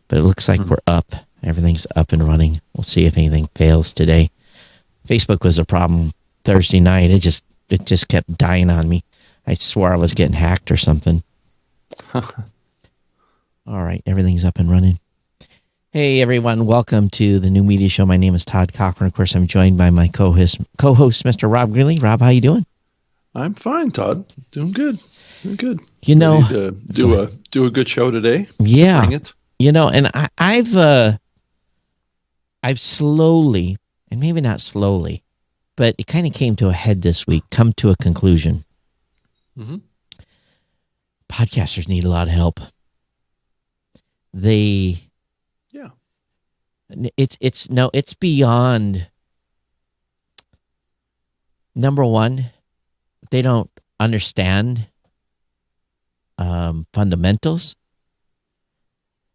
but it looks like we're up. Everything's up and running. We'll see if anything fails today. Facebook was a problem Thursday night. It just kept dying on me. I swore I was getting hacked or something. All right, everything's up and running. Hey, everyone. Welcome to the New Media Show. My name is Todd Cochran. Of course, I'm joined by my co-host, Mr. Rob Greeley. Rob, how you doing? I'm fine, Todd. Doing good. Doing good. You know, ready to do a good show today. Yeah. Bring it. You know, and I've slowly, and maybe not slowly, but it kind of came to a head this week, come to a conclusion. Mm-hmm. Podcasters need a lot of help. It's beyond. Number one, they don't understand fundamentals.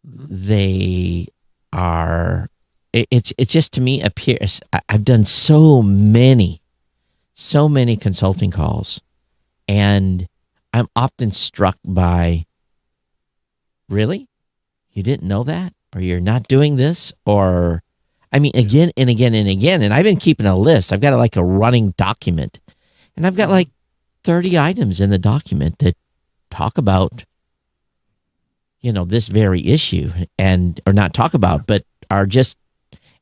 Mm-hmm. They are. It's just, to me, appears. I've done so many consulting calls, and I'm often struck by, really? You didn't know that? Or you're not doing this? Or, I mean, again and again and again. And I've been keeping a list. I've got like a running document. And I've got like 30 items in the document that talk about, this very issue. Or not talk about, but are just,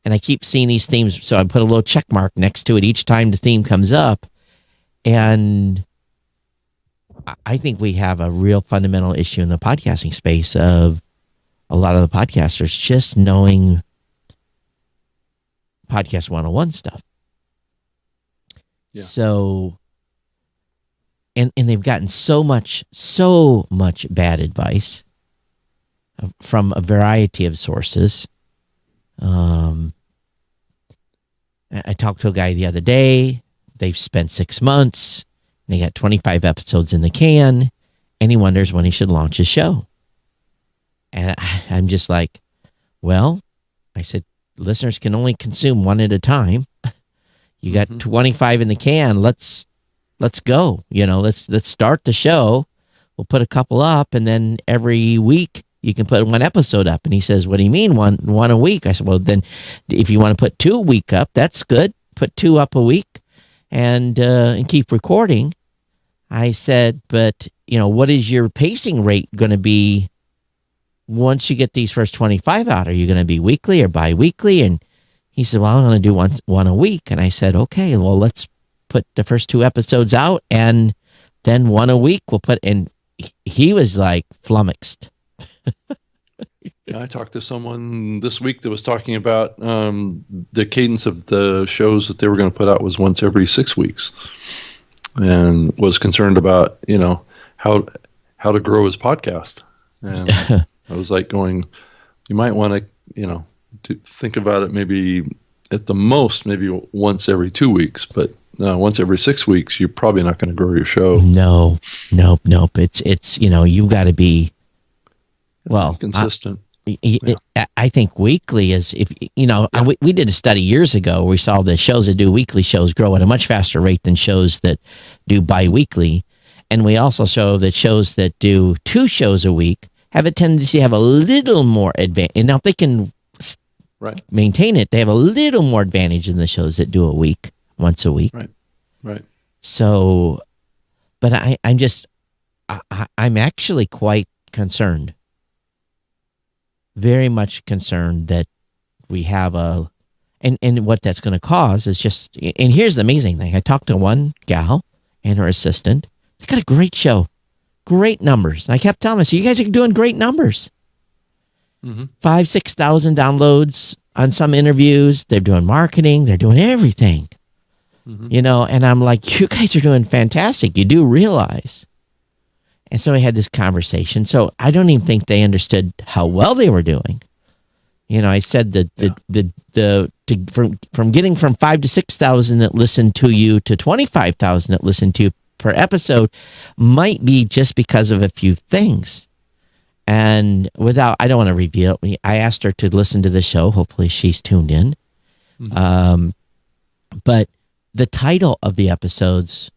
and I keep seeing these themes. So I put a little check mark next to it each time the theme comes up. And I think we have a real fundamental issue in the podcasting space of a lot of the podcasters just knowing podcast 101 stuff. Yeah. So, and they've gotten so much bad advice from a variety of sources. I talked to a guy the other day. They've spent 6 months. They got 25 episodes in the can, and he wonders when he should launch his show. And I'm just like, well, I said, listeners can only consume one at a time. You got 25 in the can. Let's go. Let's start the show. We'll put a couple up, and then every week you can put one episode up. And he says, what do you mean one a week? I said, well, then if you want to put 2 a week up, that's good. Put 2 up a week and keep recording. I said, but what is your pacing rate going to be once you get these first 25 out? Are you going to be weekly or bi-weekly? And he said, well, I'm going to do one a week. And I said, okay, well, let's put the first 2 episodes out, and then 1 a week we'll put in. He was like flummoxed. I talked to someone this week that was talking about the cadence of the shows that they were going to put out was once every 6 weeks, and was concerned about, how to grow his podcast. And I was like going, you might want to think about it maybe at the most, maybe once every 2 weeks, but once every 6 weeks, you're probably not going to grow your show. No. It's you've got to be, consistent. I think weekly is, we did a study years ago where we saw the shows that do weekly shows grow at a much faster rate than shows that do bi-weekly. And we also show that shows that do 2 shows a week have a tendency to have a little more advantage. And now if they can maintain it, they have a little more advantage than the shows that do once a week. Right. So, but I'm actually quite concerned. Very much concerned that we have and what that's going to cause is just, and here's the amazing thing. I talked to one gal and her assistant. They got a great show, great numbers. And I kept telling them, so you guys are doing great numbers. 5,000-6,000 downloads on some interviews. They're doing marketing. They're doing everything, and I'm like, you guys are doing fantastic. You do realize. And so I had this conversation. So I don't even think they understood how well they were doing. I said that from getting from 5,000 to 6,000 that listened to you to 25,000 that listened to you per episode might be just because of a few things. And I don't want to reveal it. I asked her to listen to the show. Hopefully she's tuned in. But the title of the episodes,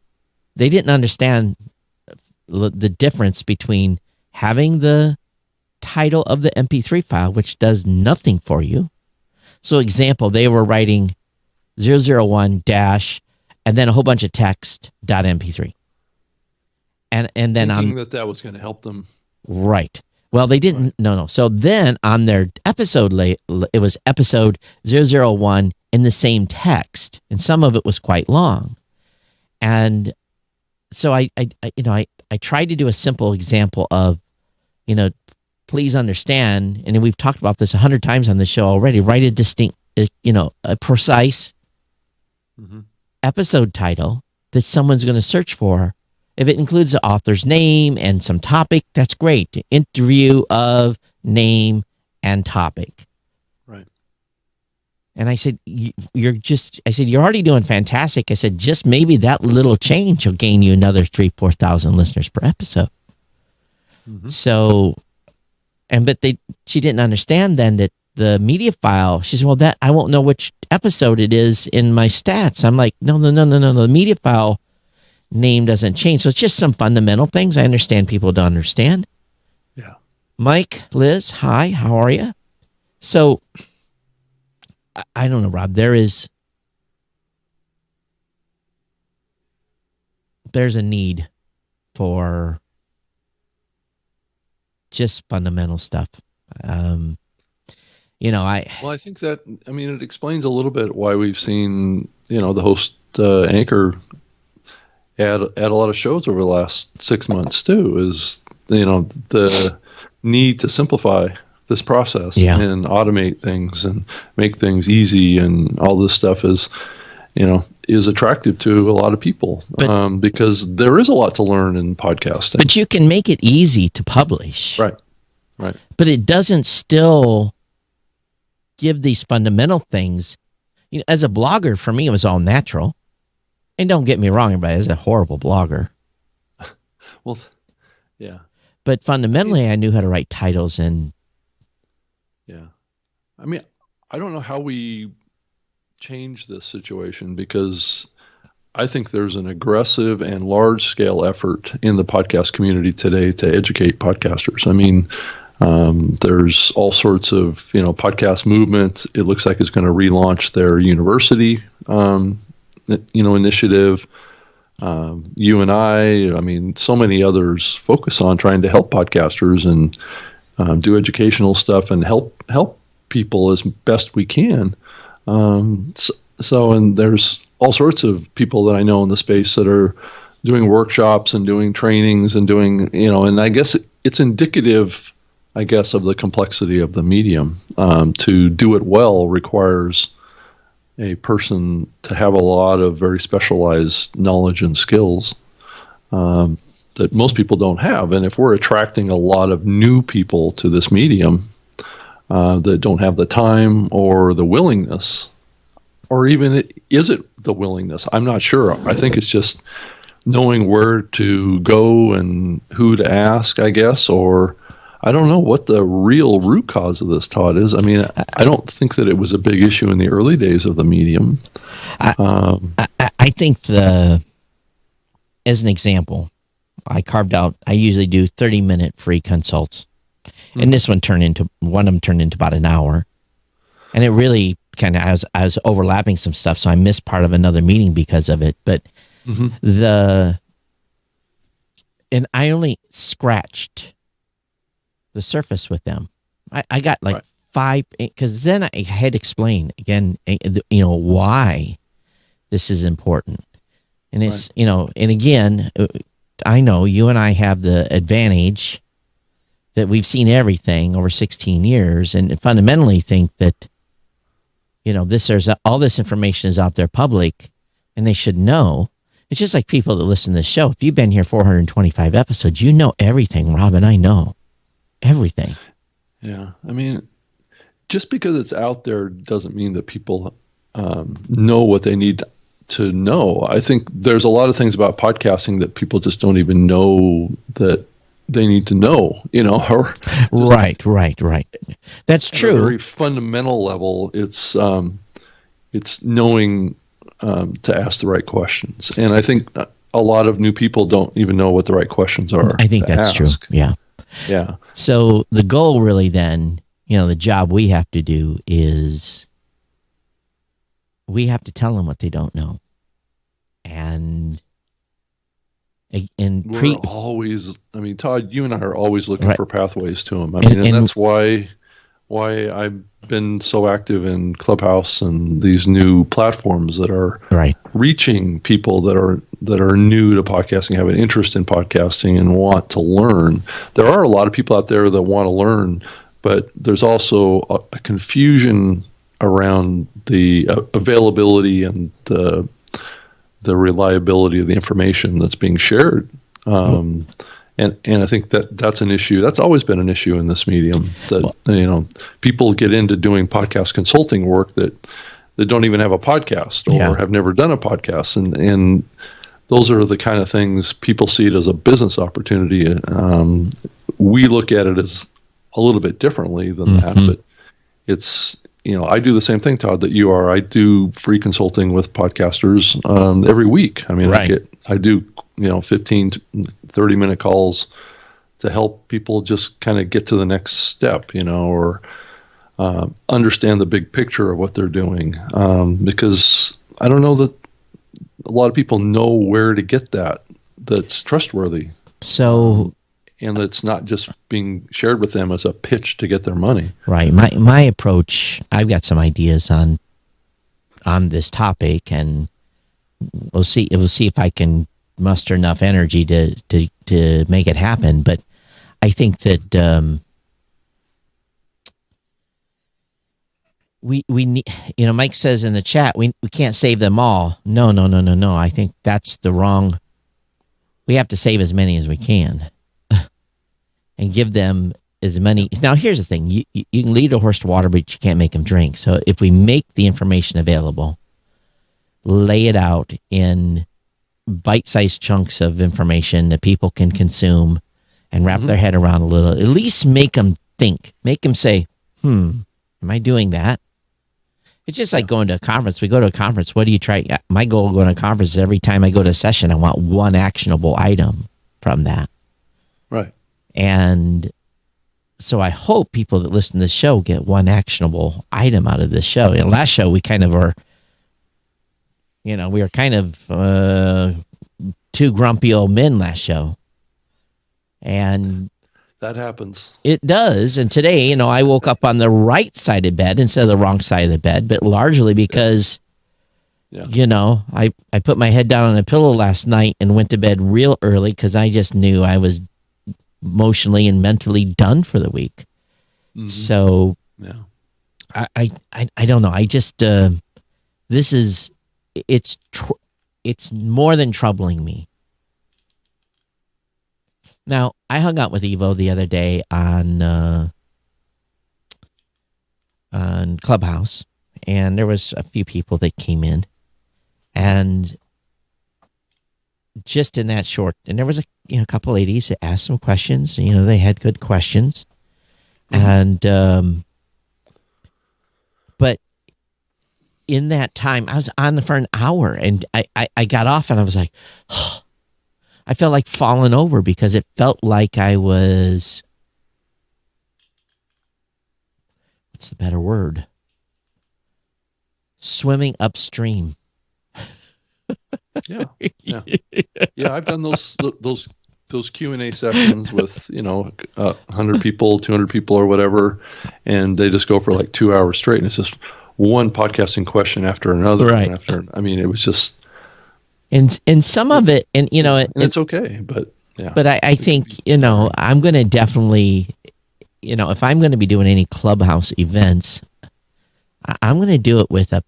they didn't understand the difference between having the title of the MP3 file, which does nothing for you. So example, they were writing 001 dash and then a whole bunch of text .mp3. And then thinking that was going to help them. Right. Well, they didn't. Right. No. So then on their episode, it was episode 001 in the same text, and some of it was quite long. And so I tried to do a simple example of, please understand, and we've talked about this 100 times on the show already. Write a distinct, a precise episode title that someone's going to search for. If it includes the author's name and some topic, that's great. Interview of name and topic. Right. And I said, you're already doing fantastic. I said, just maybe that little change will gain you another 3,000-4,000 listeners per episode. Mm-hmm. So, she didn't understand then that the media file, she said, well, I won't know which episode it is in my stats. I'm like, no. The media file name doesn't change. So it's just some fundamental things I understand people don't understand. Yeah. Mike, Liz, hi, how are you? So, I don't know, Rob, there's a need for just fundamental stuff. I think that, it explains a little bit why we've seen, the host anchor add a lot of shows over the last 6 months too, is, the need to simplify this process and automate things and make things easy, and all this stuff is attractive to a lot of people, because there is a lot to learn in podcasting. But you can make it easy to publish. Right. But it doesn't still give these fundamental things. As a blogger, for me, it was all natural. And don't get me wrong, everybody is a horrible blogger. Well, yeah. But fundamentally, I knew how to write titles and... Yeah. I don't know how we change this situation, because I think there's an aggressive and large-scale effort in the podcast community today to educate podcasters. There's all sorts of, podcast movements. It looks like it's going to relaunch their university initiative. You and I, so many others focus on trying to help podcasters and do educational stuff and help people as best we can. And there's all sorts of people that I know in the space that are doing workshops and doing trainings and doing, and I guess it's indicative, of the complexity of the medium. To do it well requires a person to have a lot of very specialized knowledge and skills that most people don't have. And if we're attracting a lot of new people to this medium that don't have the time or the willingness, or even is it the willingness? I'm not sure. I think it's just knowing where to go and who to ask, or I don't know what the real root cause of this, Todd, is. I don't think that it was a big issue in the early days of the medium. I think as an example, I usually do 30-minute free consults. And this one of them turned into about an hour. And it really kind of, I was overlapping some stuff, so I missed part of another meeting because of it. But and I only scratched the surface with them. I got like 5, because then I had explained again, why this is important. And it's, and again, I know you and I have the advantage that we've seen everything over 16 years and fundamentally think that, all this information is out there public and they should know. It's just like people that listen to this show. If you've been here 425 episodes, you know everything, Rob, and I know everything. Yeah. Just because it's out there doesn't mean that people know what they need to know. I think there's a lot of things about podcasting that people just don't even know that they need to know, or right. That's true. At a very fundamental level, it's knowing to ask the right questions. And I think a lot of new people don't even know what the right questions are. I think that's true. Yeah. Yeah. So the goal really then, the job we have to do is we have to tell them what they don't know. And We're always, Todd, you and I are always looking right. for pathways to them. And that's why I've been so active in Clubhouse and these new platforms that are right. reaching people that are new to podcasting, have an interest in podcasting, and want to learn. There are a lot of people out there that want to learn, but there's also a confusion around the availability and the reliability of the information that's being shared. And I think that's an issue. That's always been an issue in this medium. That people get into doing podcast consulting work that don't even have a podcast or have never done a podcast, and those are the kind of things people see it as a business opportunity. We look at it as a little bit differently than that, but it's I do the same thing, Todd, that you are. I do free consulting with podcasters every week. I do 15 to 30-minute calls to help people just kind of get to the next step, or understand the big picture of what they're doing. Because I don't know that a lot of people know where to get that's trustworthy. So, and it's not just being shared with them as a pitch to get their money. Right. My approach, I've got some ideas on this topic, and we'll see if I can muster enough energy to make it happen. But I think that we need, Mike says in the chat, we can't save them all. No. I think that's the wrong. We have to save as many as we can and give them as many. Now, here's the thing. You can lead a horse to water, but you can't make him drink. So if we make the information available, lay it out in bite-sized chunks of information that people can consume and wrap their head around a little, at least make them think, make them say, am I doing that? It's just like going to a conference. We go to a conference. What do you try? My goal of going to a conference is every time I go to a session, I want one actionable item from that. Right. And so I hope people that listen to the show get one actionable item out of this show. Last show, we kind of were, we were kind of two grumpy old men last show. And that happens. It does. And today, I woke up on the right side of bed instead of the wrong side of the bed, but largely because, I put my head down on a pillow last night and went to bed real early because I just knew I was emotionally and mentally done for the week. So I don't know. I just, it's more than troubling me. Now, I hung out with Evo the other day on Clubhouse, and there was a few people that came in, and just in that short, and there was a couple ladies that asked some questions. They had good questions, and but in that time, I was on for an hour, and I got off, and I was like, oh, I felt like falling over because it felt like I was, what's the better word? Swimming upstream. Yeah. I've done those Q&A sessions with 100 people, 200 people, or whatever, and they just go for like 2 hours straight, and it's just one podcasting question after another. Right. It was just. And some of it, and it's okay, but yeah. But I think I'm going to definitely, if I'm going to be doing any Clubhouse events, I'm going to do it with a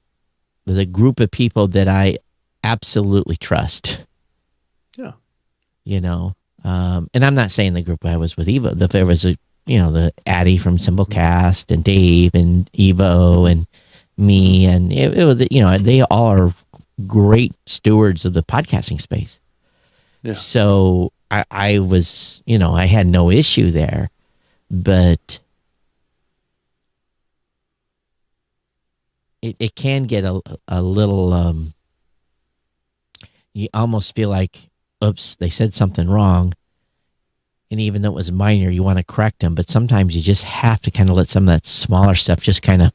group of people that I absolutely trust. Yeah. And I'm not saying the group I was with Evo. There was the Addie from Simplecast and Dave and Evo and me, and it was they all are great stewards of the podcasting space. Yeah. So I was, I had no issue there, but it can get a little, you almost feel like, oops, they said something wrong. And even though it was minor, you want to correct them. But sometimes you just have to kind of let some of that smaller stuff just kind of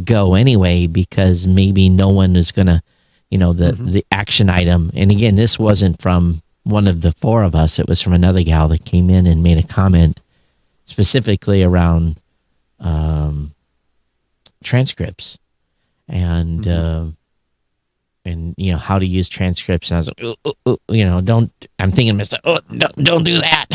go anyway, because maybe no one is going to, the action item. And again, this wasn't from one of the four of us. It was from another gal that came in and made a comment specifically around transcripts and how to use transcripts. And I was like, I'm thinking, don't do that.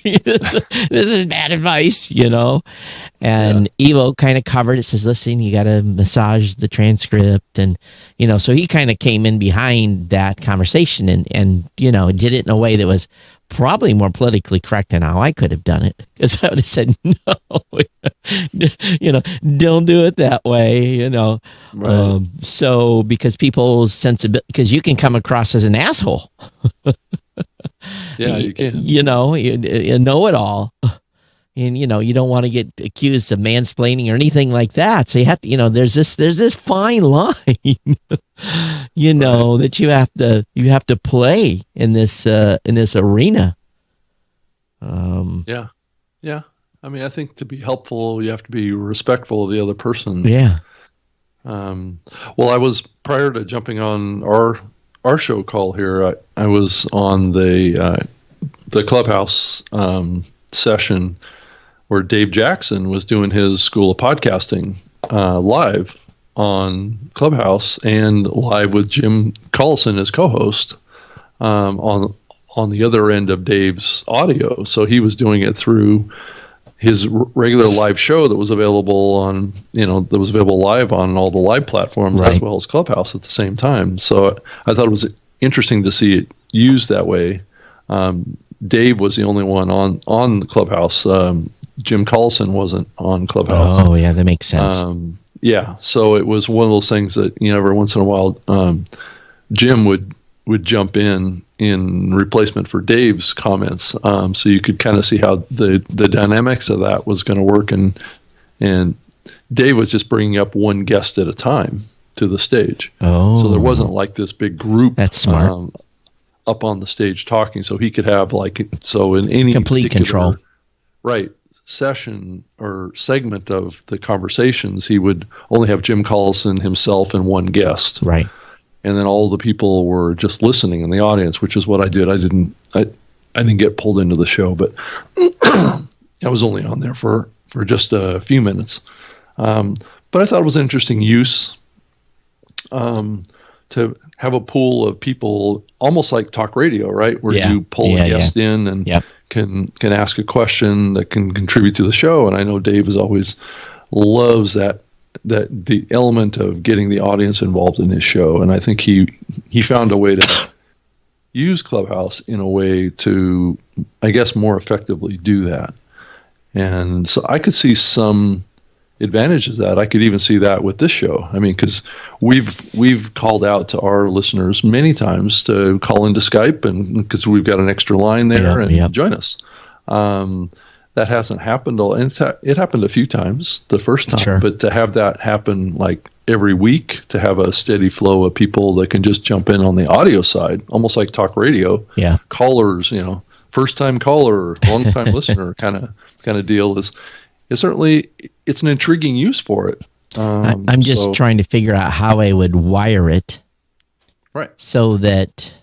this is bad advice, And Evo kind of covered it, says, listen, you got to massage the transcript. And, so he kind of came in behind that conversation and did it in a way that was probably more politically correct than how I could have done it. Because I would have said, no, don't do it that way, Right. So because people's sensibility, because you can come across as an asshole. Yeah, you can. You know it all. And, you don't want to get accused of mansplaining or anything like that. So you have to, there's this fine line, that you have to play in this arena. Yeah. I mean, I think to be helpful, you have to be respectful of the other person. Yeah. Well, I was, prior to jumping on our show call here, I was on the Clubhouse session where Dave Jackson was doing his School of Podcasting live on Clubhouse and live with Jim Collison as co-host on the other end of Dave's audio. So he was doing it through his regular live show that was available on, live on all the live platforms, right, as well as Clubhouse at the same time. So I thought it was interesting to see it used that way. Dave was the only one on the Clubhouse. Jim Collison wasn't on Clubhouse. Oh, yeah, that makes sense. So it was one of those things that, every once in a while, Jim would jump in replacement for Dave's comments. So you could kind of see how the dynamics of that was going to work. And Dave was just bringing up one guest at a time to the stage. Oh. So there wasn't like this big group. That's smart. Up on the stage talking. So he could have in any complete control. Right. Session or segment of the conversations, he would only have Jim Collison himself and one guest. Right. And then all the people were just listening in the audience, which is what I did. I didn't get pulled into the show, but I was only on there for just a few minutes. But I thought it was an interesting use to have a pool of people, almost like talk radio, right? Where you pull a guest in and can ask a question that can contribute to the show. And I know Dave always loves that the element of getting the audience involved in his show. And I think he found a way to use Clubhouse in a way to, I guess, more effectively do that. And so I could see some advantages of that. I could even see that with this show. I mean, because we've called out to our listeners many times to call into Skype, and because we've got an extra line there and join us. That hasn't happened. It happened a few times the first time, but to have that happen like every week, to have a steady flow of people that can just jump in on the audio side, almost like talk radio, callers, first time caller, long time listener kind of deal is certainly, it's an intriguing use for it. I'm just trying to figure out how I would wire it, right? So that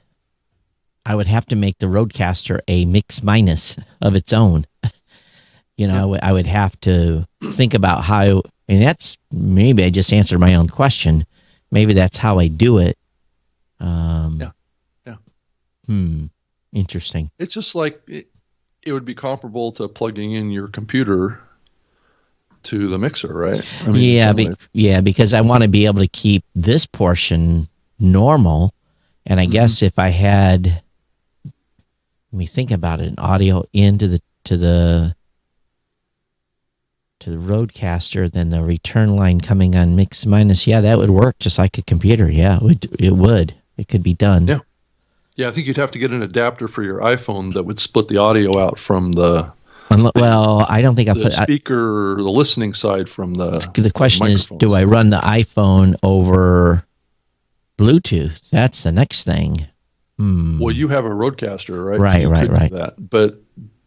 I would have to make the Roadcaster a mix minus of its own. I would have to think about how, and that's, maybe I just answered my own question. Maybe that's how I do it. Interesting. It's just like, it would be comparable to plugging in your computer to the mixer, right? I mean, because I want to be able to keep this portion normal. And I guess if I had, let me think about it, an audio into the Roadcaster, then the return line coming on mix minus. Yeah, that would work just like a computer. Yeah, it would. It could be done. Yeah. Yeah, I think you'd have to get an adapter for your iPhone that would split the audio out from the I don't think I'll put speaker, the listening side from the. The question is, do I run the iPhone over Bluetooth? That's the next thing. Well, you have a Roadcaster, right? Right. That,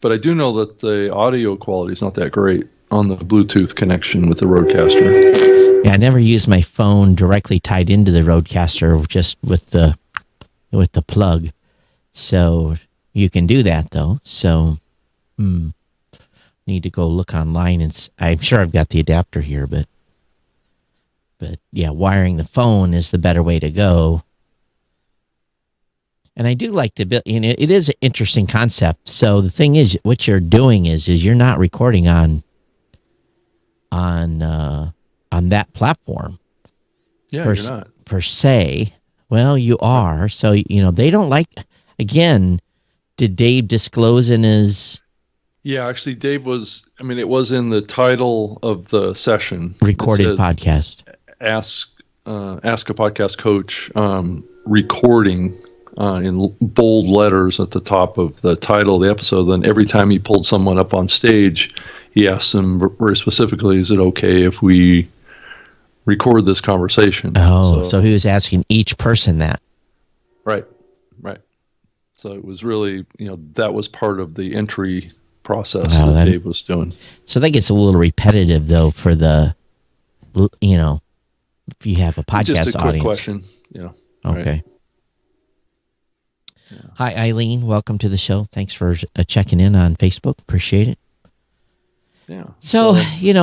but but I do know that the audio quality is not that great on the Bluetooth connection with the Rodecaster. Yeah, I never used my phone directly tied into the Rodecaster, just with the plug. So you can do that though. So need to go look online, and I'm sure I've got the adapter here, but yeah, wiring the phone is the better way to go. And I do like to build. It is an interesting concept. So the thing is, what you're doing is you're not recording on that platform. Yeah, you're not per se. Well, you are. So they don't like. Again, did Dave disclose in his? Yeah, actually, Dave was. I mean, it was in the title of the session. Recorded podcast. Ask a podcast coach recording in bold letters at the top of the title of the episode. Then every time he pulled someone up on stage, he asked them very specifically, "Is it okay if we record this conversation?" Oh, so he was asking each person that. Right. So it was really, that was part of the entry process that Dave was doing. So that gets a little repetitive, though, for the, if you have a podcast Just a quick audience. Question. Yeah. Okay. Right. Yeah. Hi, Eileen. Welcome to the show. Thanks for checking in on Facebook. Appreciate it. Yeah. So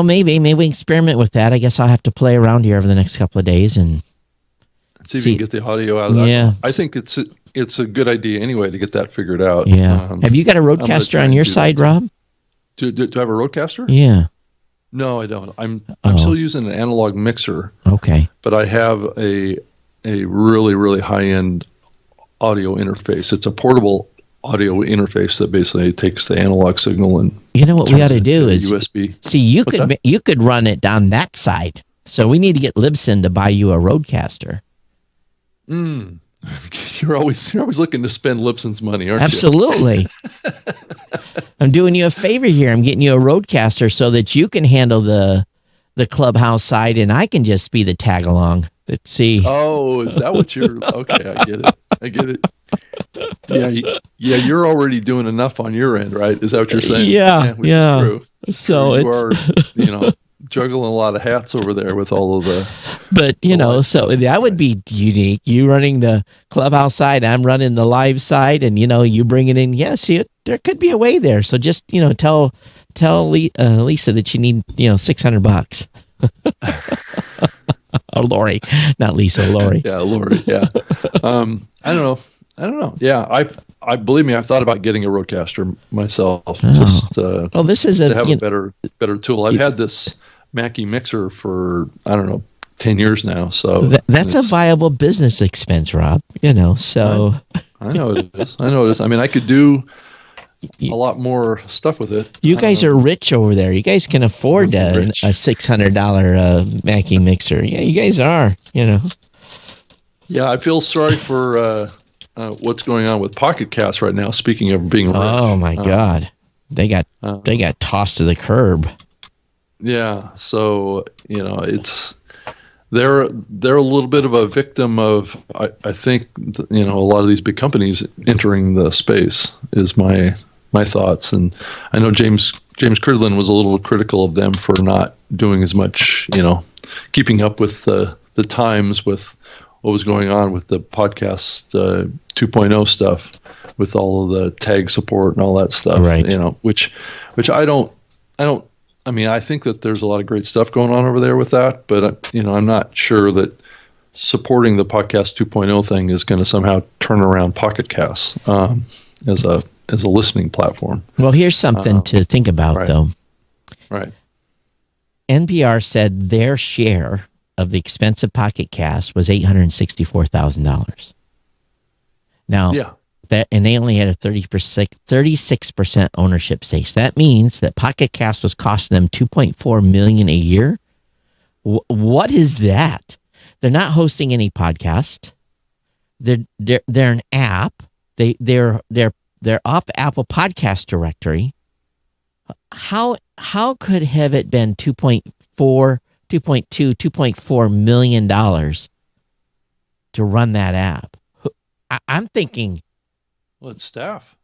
maybe we experiment with that. I guess I'll have to play around here over the next couple of days and see if you can get the audio out of that. Yeah. I think it's a good idea anyway to get that figured out. Yeah. Have you got a Rodecaster on your side, Rob? Do I have a Rodecaster? Yeah. No, I don't. I'm still using an analog mixer. Okay. But I have a really, really high-end audio interface. It's a portable audio interface that basically takes the analog signal and what we ought to do is USB. See, you could run it on that side. So we need to get Libsyn to buy you a Rodecaster. You're always looking to spend Libsyn's money, aren't Absolutely. I'm doing you a favor here. I'm getting you a Rodecaster so that you can handle the Clubhouse side and I can just be the tag along. Let's see. Oh, is that what you're? Okay, I get it. Yeah. You're already doing enough on your end, right? Is that what you're saying? Yeah. Which is true. So you are, juggling a lot of hats over there with all of the. But so that would be unique. You running the Clubhouse side, I'm running the live side, and you bringing in. Yes, there could be a way there. So just tell Lisa that you need $600. Oh, Lori, not Lisa, Lori. Yeah, Lori. Yeah. I don't know. Yeah, I believe me. I thought about getting a Rodecaster myself. Well, this is to have a better tool. I've had this Mackie mixer for 10 years now. So that's a viable business expense, Rob. So I know it is. I mean, I could do a lot more stuff with it. You guys are rich over there. You guys can afford a $600 Mackie mixer. Yeah, you guys are. Yeah, I feel sorry for what's going on with Pocket Cast right now. Speaking of being rich. Oh my God, they got tossed to the curb. Yeah, so it's they're a little bit of a victim of I think a lot of these big companies entering the space is my thoughts, and I know James Cridlin was a little critical of them for not doing as much keeping up with the times with what was going on with the podcast 2.0 stuff, with all of the tag support and all that stuff, right? Which I mean, I think that there's a lot of great stuff going on over there with that, but I'm not sure that supporting the podcast 2.0 thing is going to somehow turn around Pocket Cast as a listening platform. Well, here's something to think about, though. Right. NPR said their share of the expensive Pocket Cast was $864,000. Now, yeah. And they only had a 36% ownership stake. So that means that Pocket Cast was costing them $2.4 million a year. What is that? They're not hosting any podcast. They're an app. They're off the Apple Podcast directory. How could have it been $2.4 million to run that app? I'm thinking. Well, it's staff,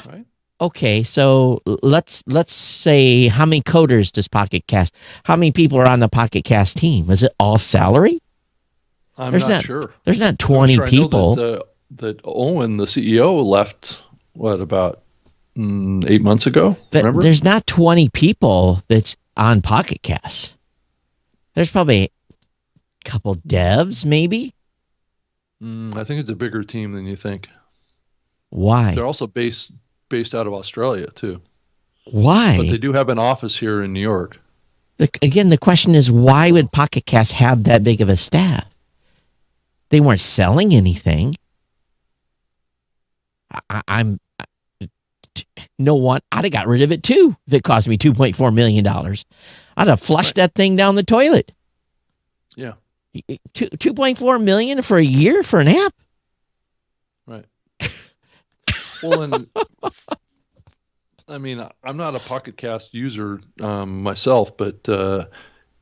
right? Okay, so let's say, how many coders does Pocket Cast? How many people are on the Pocket Cast team? Is it all salary? I'm There's not not sure. there's not I'm not 20 sure. I know people. that Owen, the CEO, left about 8 months ago. Remember? There's not 20 people that's on Pocket Cast. There's probably a couple devs, maybe. I think it's a bigger team than you think. Why? They're also based out of Australia too, Why? but they do have an office here in New York. Again, the question is, why would Pocket Cast have that big of a staff? They weren't selling anything. I'm no one. I'd have got rid of it too if it cost me $2.4 million. I'd have flushed that thing down the toilet. Yeah. 2.4 million for a year for an app. Right. Well, and I mean, I'm not a Pocket Cast user myself, but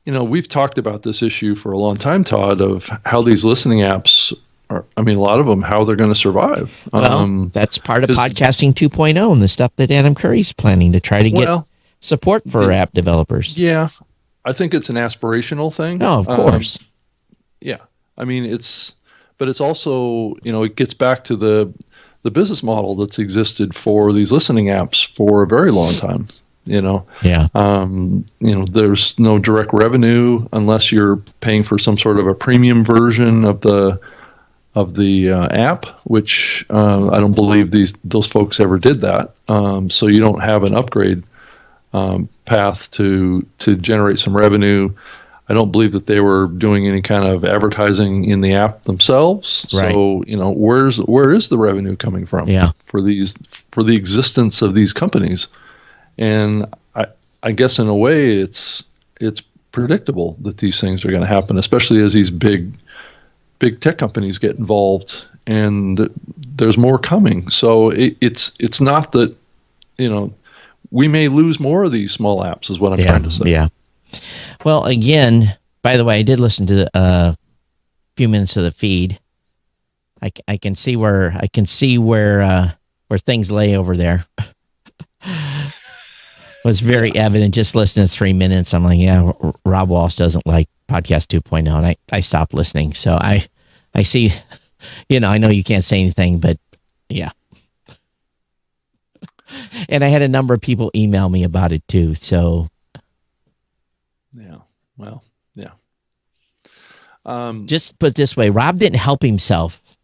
we've talked about this issue for a long time, Todd, of how these listening apps are. I mean, a lot of them, how they're going to survive. Well, that's part of podcasting 2.0 and the stuff that Adam Curry's planning to try to get support for app developers. Yeah, I think it's an aspirational thing. Oh, of course. Yeah, I mean, but it's also, it gets back to the business model that's existed for these listening apps for a very long time. Yeah. There's no direct revenue unless you're paying for some sort of a premium version of the app, which I don't believe those folks ever did that. So you don't have an upgrade path to generate some revenue. I don't believe that they were doing any kind of advertising in the app themselves. Right. So, where is the revenue coming from for the existence of these companies? And I guess in a way it's predictable that these things are going to happen, especially as these big tech companies get involved, and there's more coming. So it's not that, we may lose more of these small apps is what I'm trying to say. Yeah. Well, again, by the way, I did listen to a few minutes of the feed. I can see where things lay over there. It was very evident just listening to 3 minutes. I'm like, yeah, Rob Walsh doesn't like Podcast 2.0, and I stopped listening. So I see, I know you can't say anything, but yeah. And I had a number of people email me about it too. So yeah, well, yeah. Just put it this way, Rob didn't help himself.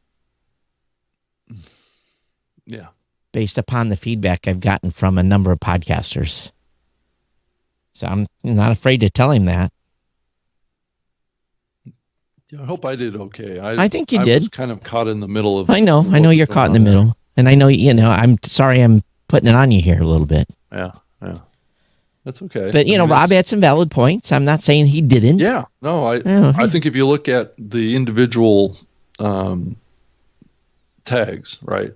Yeah. Based upon the feedback I've gotten from a number of podcasters. So I'm not afraid to tell him that. Yeah, I hope I did okay. I think you did. I was kind of caught in the middle of. I know you're caught in the middle, and I know I'm sorry I'm putting it on you here a little bit. Yeah, that's okay. But Rob had some valid points. I'm not saying he didn't. Yeah, no, I think if you look at the individual tags, right?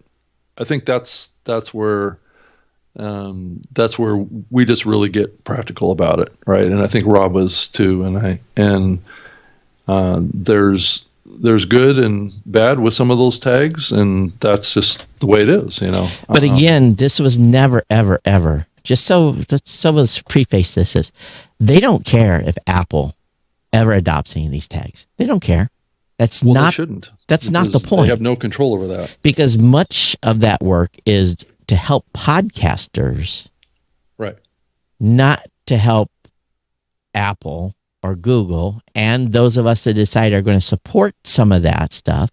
I think that's where we just really get practical about it, right? And I think Rob was too. And there's good and bad with some of those tags, and that's just the way it is, But again, this was never, ever, ever. Just so let's preface this is, they don't care if Apple ever adopts any of these tags. They don't care. They shouldn't. That's not the point. They have no control over that. Because much of that work is to help podcasters, right? Not to help Apple or Google, and those of us that decide are going to support some of that stuff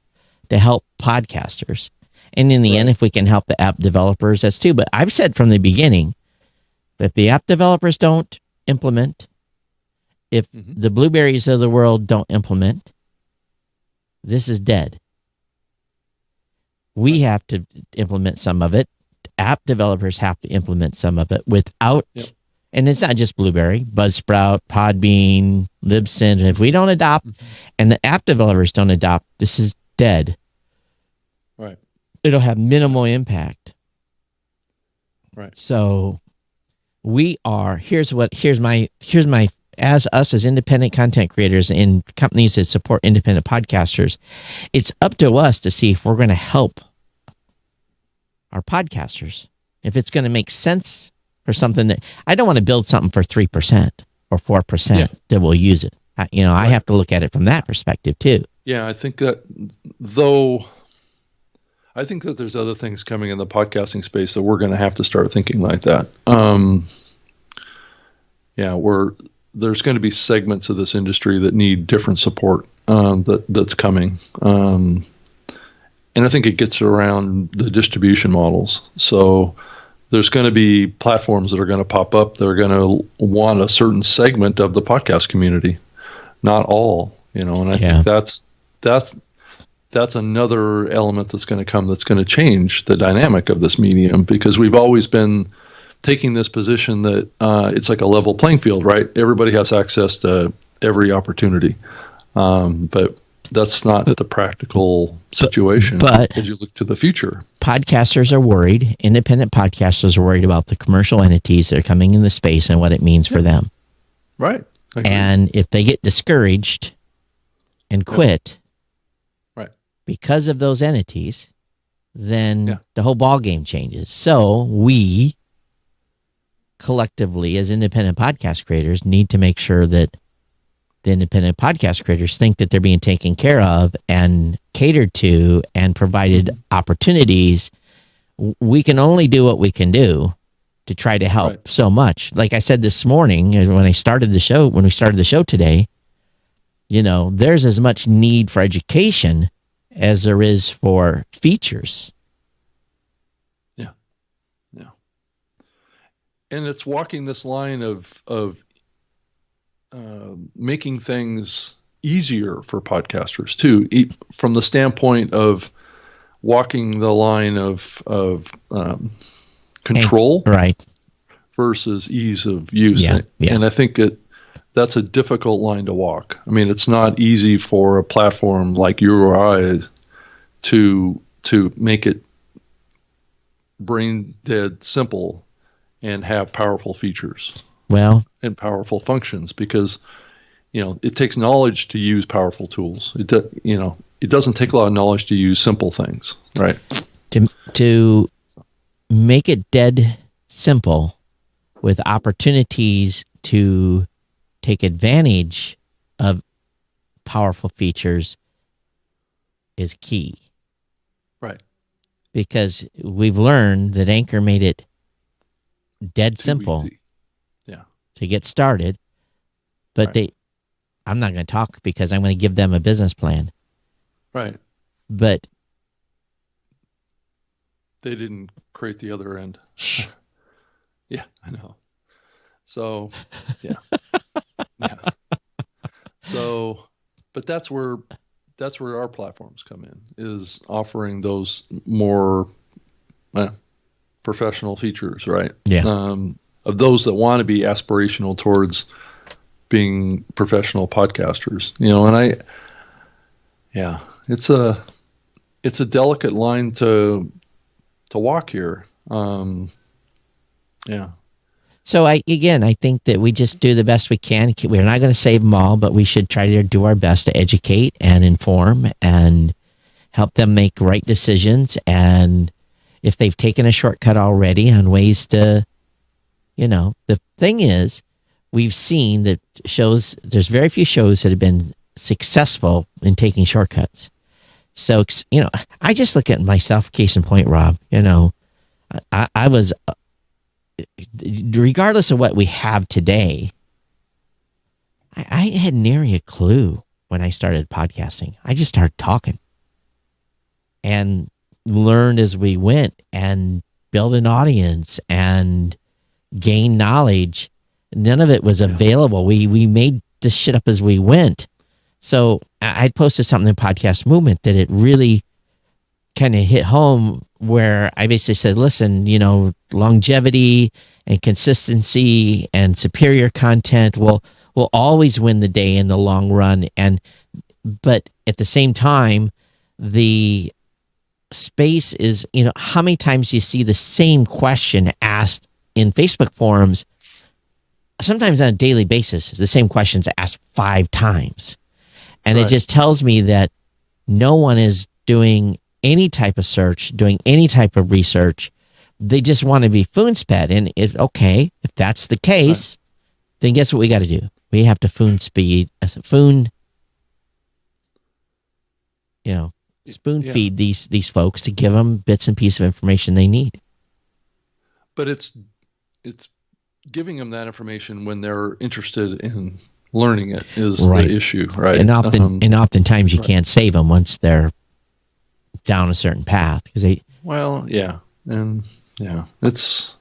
to help podcasters. And in the end, if we can help the app developers, that's too. But I've said from the beginning, if the app developers don't implement, if the Blueberries of the world don't implement, this is dead. We have to implement some of it. App developers have to implement some of it without, and it's not just Blueberry, Buzzsprout, Podbean, Libsyn. If we don't adopt, and the app developers don't adopt, this is dead. Right. It'll have minimal impact. Right. So here's my as independent content creators in companies that support independent podcasters, it's up to us to see if we're going to help our podcasters. If it's going to make sense for something that I don't want to build something for 3% or 4% that will use it. I have to look at it from that perspective too. Yeah, I think that there's other things coming in the podcasting space that we're going to have to start thinking like that. There's going to be segments of this industry that need different support that's coming. And I think it gets around the distribution models. So there's going to be platforms that are going to pop up. They're going to want a certain segment of the podcast community, not all, and I think that's another element that's going to come that's going to change the dynamic of this medium, because we've always been taking this position that it's like a level playing field, right? Everybody has access to every opportunity. But that's not the practical situation but as you look to the future. Podcasters are worried. Independent podcasters are worried about the commercial entities that are coming in the space and what it means for them. Right. And if they get discouraged and quit because of those entities, then the whole ball game changes. So we collectively, as independent podcast creators, need to make sure that the independent podcast creators think that they're being taken care of and catered to and provided opportunities. We can only do what we can do to try to help so much. Like I said this morning, when we started the show today, there's as much need for education as there is for features. Yeah. And it's walking this line of making things easier for podcasters too, from the standpoint of walking the line of control, versus ease of use. And I think that's a difficult line to walk. I mean, it's not easy for a platform like you or I to make it brain dead simple and have powerful features. And powerful functions, because it takes knowledge to use powerful tools. It doesn't take a lot of knowledge to use simple things, right? To make it dead simple with opportunities to take advantage of powerful features is key. Right. Because we've learned that Anchor made it dead simple. Easy. To get started, but I'm not going to talk because I'm going to give them a business plan. Right. But they didn't create the other end. Yeah, I know. So, yeah. So, but that's where our platforms come in, is offering those more professional features, right? Yeah. Of those that want to be aspirational towards being professional podcasters, and it's a delicate line to walk here. So I think that we just do the best we can. We're not going to save them all, but we should try to do our best to educate and inform and help them make right decisions. And if they've taken a shortcut already on ways to, the thing is, we've seen that there's very few shows that have been successful in taking shortcuts. So, I just look at myself, case in point, Rob, I was, regardless of what we have today, I had nary a clue when I started podcasting. I just started talking and learned as we went and built an audience and gain knowledge. None of it was available. We made this shit up as we went. So I posted something in Podcast Movement that it really kind of hit home, where I basically said, listen, longevity and consistency and superior content will always win the day in the long run. But at the same time, the space is, how many times do you see the same question asked in Facebook forums? Sometimes on a daily basis, the same questions are asked 5 times. And it just tells me that no one is doing any type of search, doing any type of research, they just want to be spoon-fed. And if that's the case, then guess what we got to do? We have to spoon feed these folks to give them bits and pieces of information they need. But it's giving them that information when they're interested in learning it is the issue, right? And oftentimes you can't save them once they're down a certain path because they. Well, yeah, and yeah, it's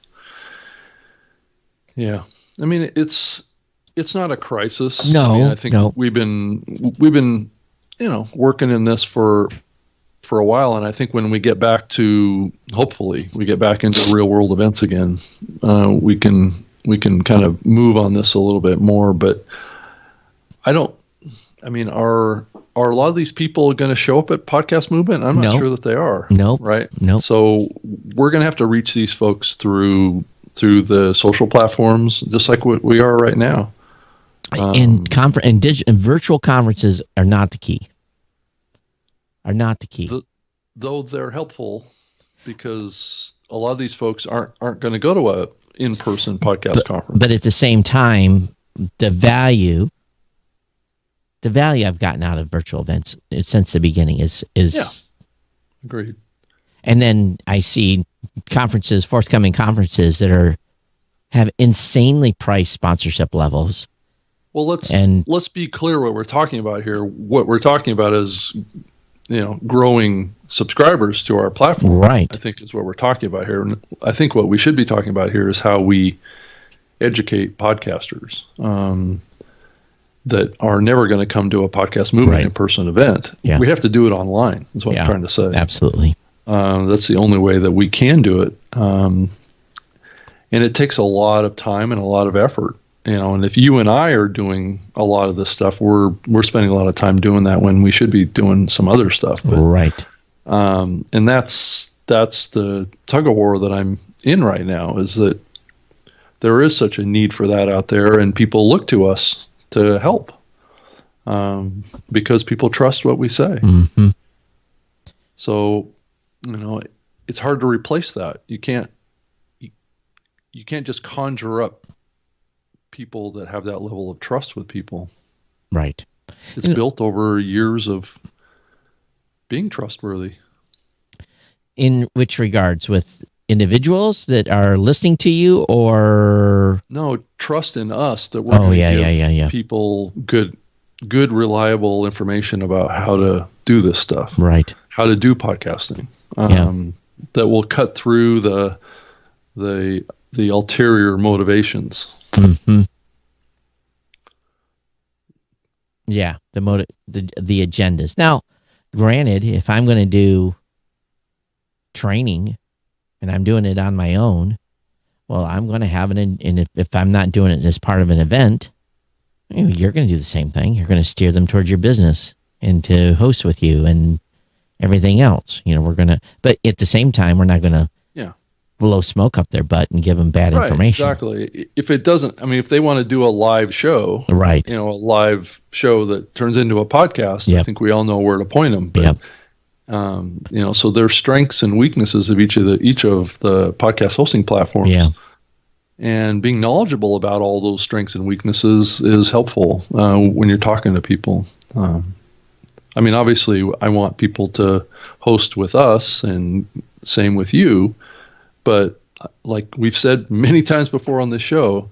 yeah. I mean, it's not a crisis. No, I mean, I think we've been working in this for a while, and I think when we get back to, hopefully we get back into real world events again, we can kind of move on this a little bit more. But are a lot of these people going to show up at Podcast Movement? I'm not sure that they are. No. Right? No. So we're going to have to reach these folks through the social platforms, just like what we are right now. And virtual conferences are not the key. Though they're helpful, because a lot of these folks aren't going to go to a in-person podcast conference. But at the same time, the value I've gotten out of virtual events since the beginning is agreed. And then I see forthcoming conferences that have insanely priced sponsorship levels. Well, let's be clear what we're talking about here. What we're talking about is, growing subscribers to our platform. Right. I think is what we're talking about here. And I think what we should be talking about here is how we educate podcasters that are never going to come to a Podcast Movement in-person event. Yeah. We have to do it online, is what I'm trying to say. Absolutely. That's the only way that we can do it. And it takes a lot of time and a lot of effort. And if you and I are doing a lot of this stuff, we're spending a lot of time doing that when we should be doing some other stuff. But, right. And that's the tug of war that I'm in right now, is that there is such a need for that out there, and people look to us to help because people trust what we say. Mm-hmm. So, it's hard to replace that. You can't just conjure up people that have that level of trust with people. Right. It's built over years of being trustworthy. In which regards? With individuals that are listening to you, or no, trust in us that we're going to give people good, reliable information about how to do this stuff. Right. How to do podcasting. That will cut through the ulterior motivations. Mm-hmm. Yeah, the agendas. Now, granted, if I'm going to do training and I'm doing it on my own, well, I'm going to have it and if I'm not doing it as part of an event, you're going to do the same thing. You're going to steer them towards your business and to host with you and everything else. We're going to, but at the same time, we're not going to blow smoke up their butt and give them bad information. Exactly. If it doesn't, if they want to do a live show, right? A live show that turns into a podcast, I think we all know where to point them. But, so there's strengths and weaknesses of each of the podcast hosting platforms. Yeah. And being knowledgeable about all those strengths and weaknesses is helpful when you're talking to people. Obviously, I want people to host with us, and same with you. But like we've said many times before on this show,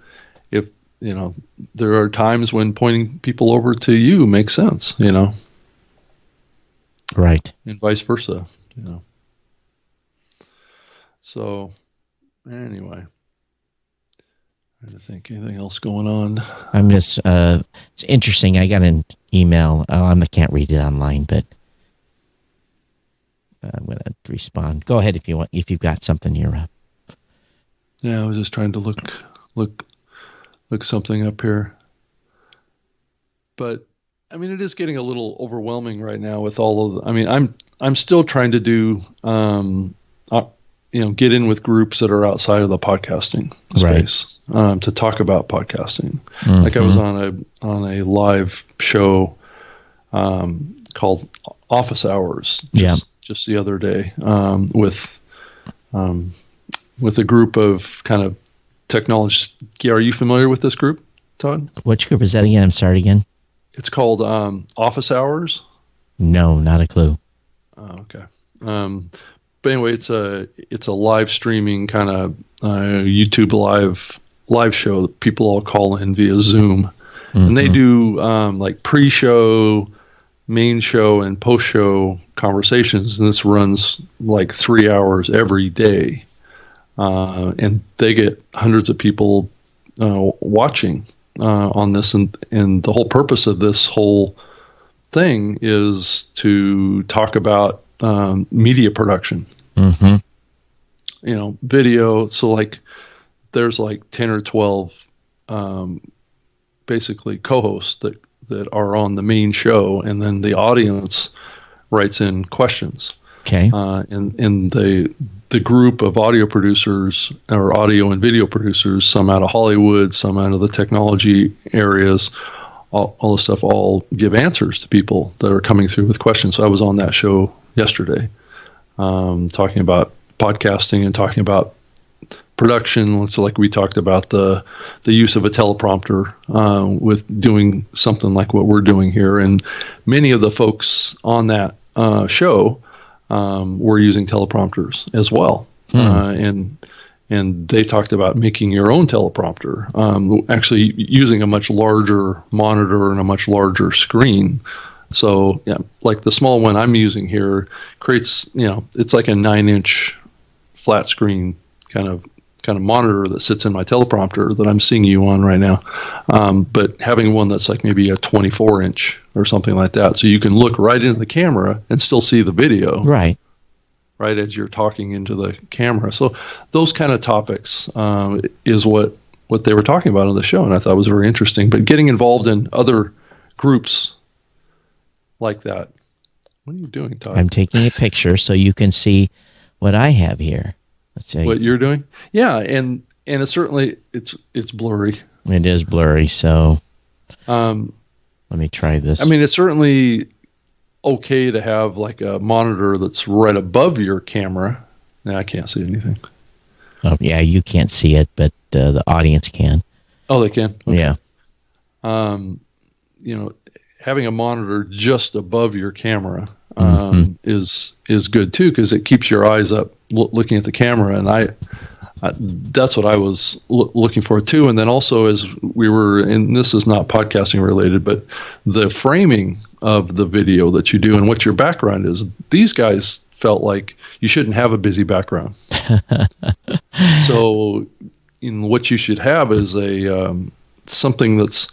if there are times when pointing people over to you makes sense, right, and vice versa, So anyway, trying to think anything else going on. I'm just it's interesting. I got an email. I can't read it online, but I'm going to respond. Go ahead if you want. If you've got something you're up. Yeah, I was just trying to look something up here. But it is getting a little overwhelming right now with all of. I'm still trying to do get in with groups that are outside of the podcasting space to talk about podcasting. Mm-hmm. Like I was on a live show called Office Hours. Just the other day with with a group of kind of technologists. Are you familiar with this group, Todd? Which group is that again? I'm sorry again. It's called Office Hours. No, not a clue. Oh, okay. But anyway, it's a live streaming kind of YouTube live show that people all call in via Zoom, and they do like pre-show, main show, and post-show conversations, and this runs like 3 hours every day, and they get hundreds of people watching on this, and the whole purpose of this whole thing is to talk about media production. Video. So like there's like 10 or 12 basically co-hosts that are on the main show, and then the audience writes in questions. Okay. And the group of audio producers or audio and video producers, some out of Hollywood, some out of the technology areas, all the stuff, all give answers to people that are coming through with questions. So I was on that show yesterday, talking about podcasting and talking about production. So like we talked about the use of a teleprompter with doing something like what we're doing here. And many of the folks on that show were using teleprompters as well. And they talked about making your own teleprompter, actually using a much larger monitor and a much larger screen. So yeah, like the small one I'm using here creates, it's like a 9-inch flat screen kind of monitor that sits in my teleprompter that I'm seeing you on right now. But having one that's like maybe a 24-inch or something like that, so you can look right into the camera and still see the video. Right as you're talking into the camera. So those kind of topics is what they were talking about on the show, and I thought was very interesting. But getting involved in other groups like that. What are you doing, Todd? I'm taking a picture so you can see what I have here. Let's see what you're doing. Yeah, and it's certainly it's blurry. It is blurry. So let me try this. I mean, it's certainly okay to have like a monitor that's right above your camera. Now I can't see anything. Oh, yeah, you can't see it, but the audience can. Oh, they can? Okay. Yeah. Having a monitor just above your camera is good too, because it keeps your eyes up looking at the camera. And I that's what I was looking for too. And then also, as we were, and this is not podcasting related, but the framing of the video that you do and what your background is, these guys felt like you shouldn't have a busy background. So what you should have is a something that's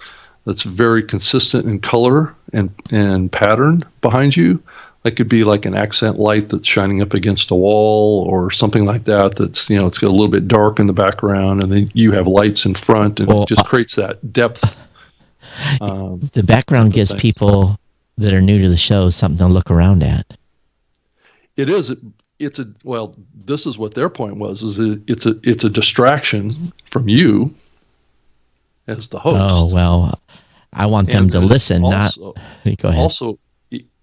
very consistent in color and pattern behind you. It could be like an accent light that's shining up against a wall or something like that. That's, it's got a little bit dark in the background, and then you have lights in front, and it just creates that depth. The background gives people that are new to the show something to look around at. It is. This is what their point was, is it's a distraction from you as the host. Oh, well, I want them to listen, also, not... Go ahead. Also,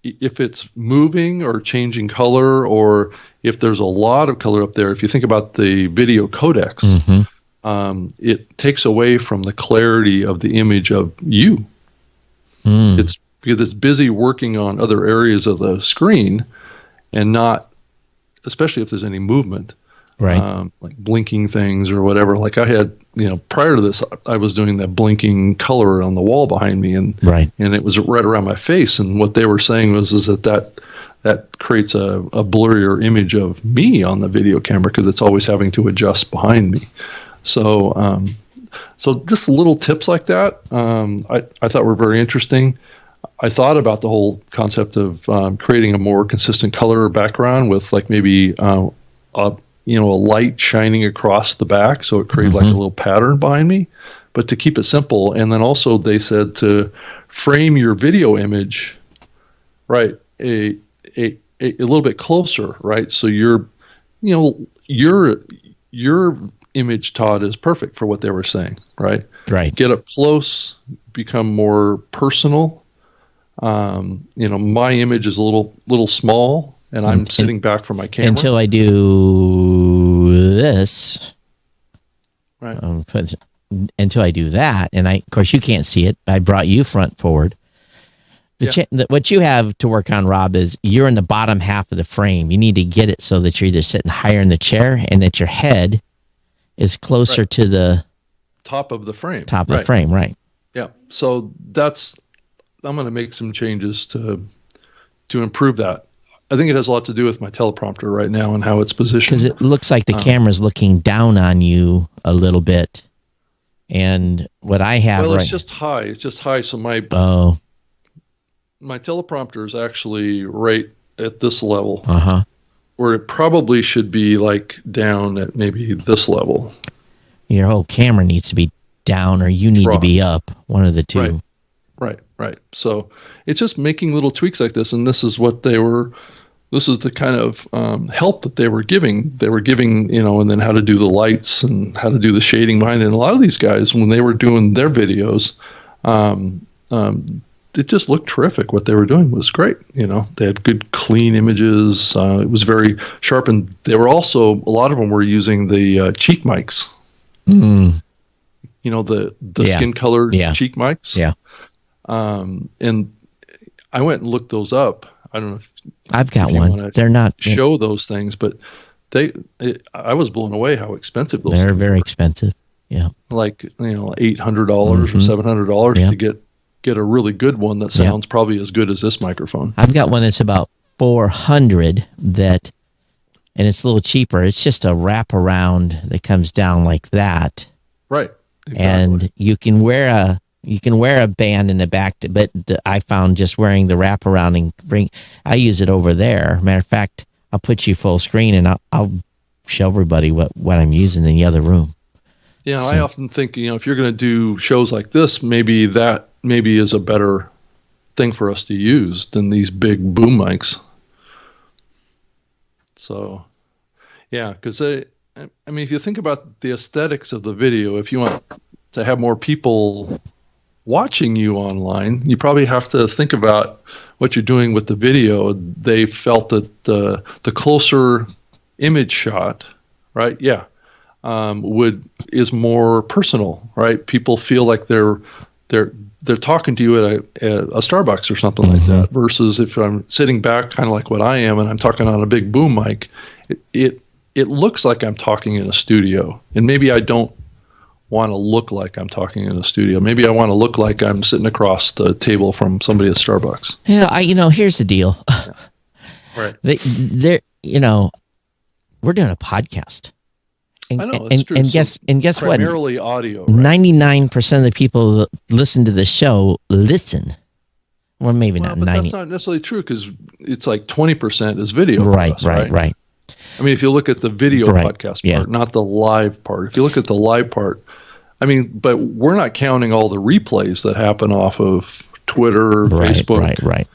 if it's moving or changing color, or if there's a lot of color up there, if you think about the video codecs, it takes away from the clarity of the image of you. It's because it's busy working on other areas of the screen, and not, especially if there's any movement, right? Like blinking things or whatever. Like I had, prior to this, I was doing that blinking color on the wall behind me, and it was right around my face. And what they were saying was that creates a blurrier image of me on the video camera, because it's always having to adjust behind me. So, so just little tips like that, I thought were very interesting. I thought about the whole concept of creating a more consistent color background with like maybe a light shining across the back, so it created like a little pattern behind me. But to keep it simple, and then also they said to frame your video image, right, a little bit closer, right? So your image, Todd, is perfect for what they were saying, right? Right. Get up close, become more personal. My image is a little small, and I'm sitting back from my camera. Until I do do this. Right. Until I do that, and of course you can't see it. I brought you front forward. What you have to work on, Rob, is you're in the bottom half of the frame. You need to get it so that you're either sitting higher in the chair and that your head is closer to the top of the frame. Top of the frame, right? Yeah. So I'm going to make some changes to improve that. I think it has a lot to do with my teleprompter right now and how it's positioned. Because it looks like the camera's looking down on you a little bit. And what I have it's just high. It's just high. So my teleprompter is actually right at this level. Where it probably should be like down at maybe this level. Your whole camera needs to be down, or you need to be up. One of the two. Right. So it's just making little tweaks like this, and this is the kind of help that they were giving. They were giving, and then how to do the lights and how to do the shading behind it. And a lot of these guys, when they were doing their videos, it just looked terrific. What they were doing was great. They had good, clean images. It was very sharp, and they were also, a lot of them were using the cheek mics. The skin-colored cheek mics. Yeah. And I went and looked those up. I don't know if I've got one. They're not show those things, but I was blown away how expensive those. They're very expensive. Yeah, like $800 or $700 to get a really good one that sounds probably as good as this microphone. I've got one that's about $400 and it's a little cheaper. It's just a wraparound that comes down like that. Right. Exactly. And you can wear a band in the back, but I found just wearing the wraparound and I use it over there. Matter of fact, I'll put you full screen and I'll show everybody what I'm using in the other room. Yeah, so I often think, if you're going to do shows like this, maybe is a better thing for us to use than these big boom mics. So, yeah, because if you think about the aesthetics of the video, if you want to have more people watching you online, you probably have to think about what you're doing with the video. They felt that the closer image shot, right? Yeah, is more personal, right? People feel like they're talking to you at a Starbucks or something like that. Versus if I'm sitting back, kind of like what I am, and I'm talking on a big boom mic, it looks like I'm talking in a studio, and maybe I don't want to look like I'm talking in a studio. Maybe I want to look like I'm sitting across the table from somebody at Starbucks. Yeah, here's the deal. Right. We're doing a podcast. And, I know, it's true. And guess what? Primarily audio. Right? 99% of the people that listen to the show listen. Well, maybe not 90. That's not necessarily true, because it's like 20% is video. Right. I mean, if you look at the video podcast part, not the live part. If you look at the live part, but we're not counting all the replays that happen off of Twitter, Facebook,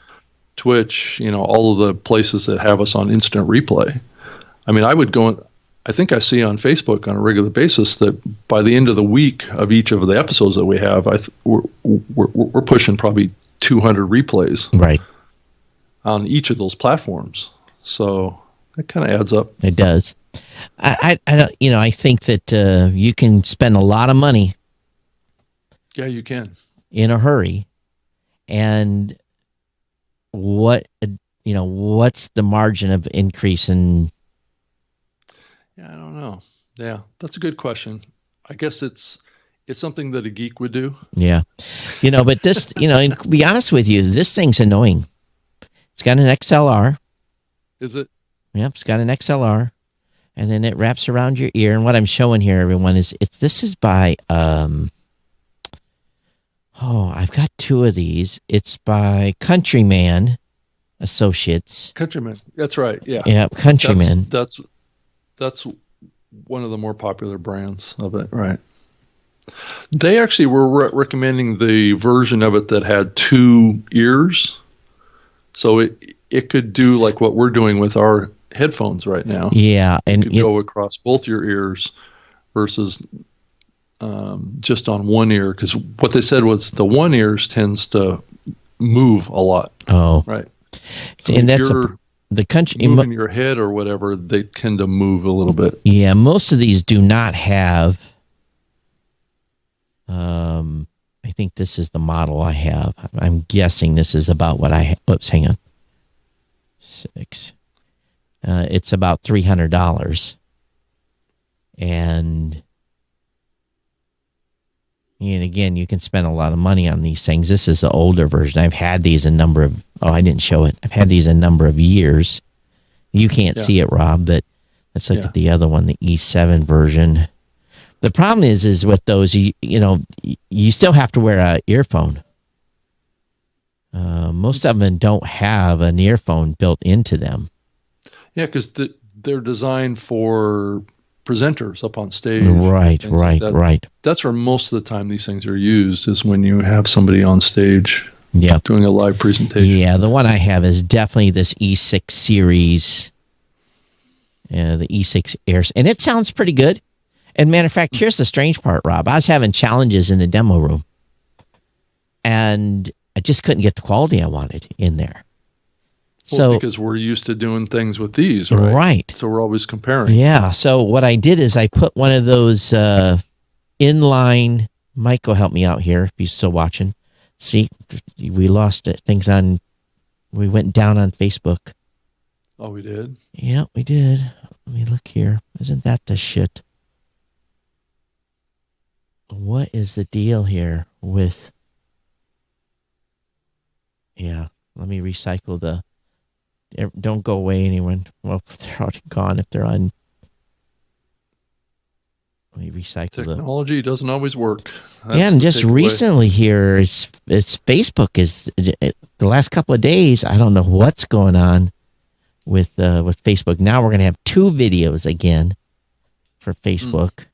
Twitch, all of the places that have us on instant replay. I would go, I think I see on Facebook on a regular basis that by the end of the week of each of the episodes that we have, we're pushing probably 200 replays on each of those platforms. So that kind of adds up. It does. I think that you can spend a lot of money. Yeah, you can. In a hurry. And what's the margin of increase in? Yeah, I don't know. Yeah, that's a good question. I guess it's something that a geek would do. Yeah. But this, and to be honest with you, this thing's annoying. It's got an XLR. Is it? Yep, it's got an XLR, and then it wraps around your ear. And what I'm showing here, everyone, is this is by I've got two of these. It's by Countryman Associates. Countryman, that's right. Yeah. Yeah, Countryman. That's one of the more popular brands of it, right? They actually were recommending the version of it that had two ears, so it could do like what we're doing with our headphones right now. Yeah, and it could go across both your ears versus just on one ear, because what they said was the one ears tends to move a lot. Oh, right. So and that's the country moving your head or whatever, they tend to move a little bit. Yeah, most of these do not have. I think this is the model I have. I'm guessing this is about what I have. Oops, hang on. 6. It's about $300. And again, you can spend a lot of money on these things. This is the older version. I've had these a number of, I didn't show it. I've had these a number of years. You can't see it, Rob, but let's look at the other one, the E7 version. The problem is with those, you still have to wear an earphone. Most of them don't have an earphone built into them. Yeah, because they're designed for presenters up on stage. Right. That's where most of the time these things are used, is when you have somebody on stage doing a live presentation. Yeah, the one I have is definitely this E6 series, the E6 Airs, and it sounds pretty good. And matter of fact, here's the strange part, Rob. I was having challenges in the demo room, and I just couldn't get the quality I wanted in there. Well, because we're used to doing things with these, right? Right. So we're always comparing. Yeah. So what I did is I put one of those inline. Mike, go help me out here if he's still watching. See, we lost it. We went down on Facebook. Oh, we did? Yeah, we did. Let me look here. Isn't that the shit? What is the deal here with... Yeah, let me recycle the... Don't go away, anyone. Well, they're already gone if they're on... Let me recycle Technology doesn't always work. And just recently here, it's Facebook is... The last couple of days, I don't know what's going on with Facebook. Now we're going to have 2 videos again for Facebook.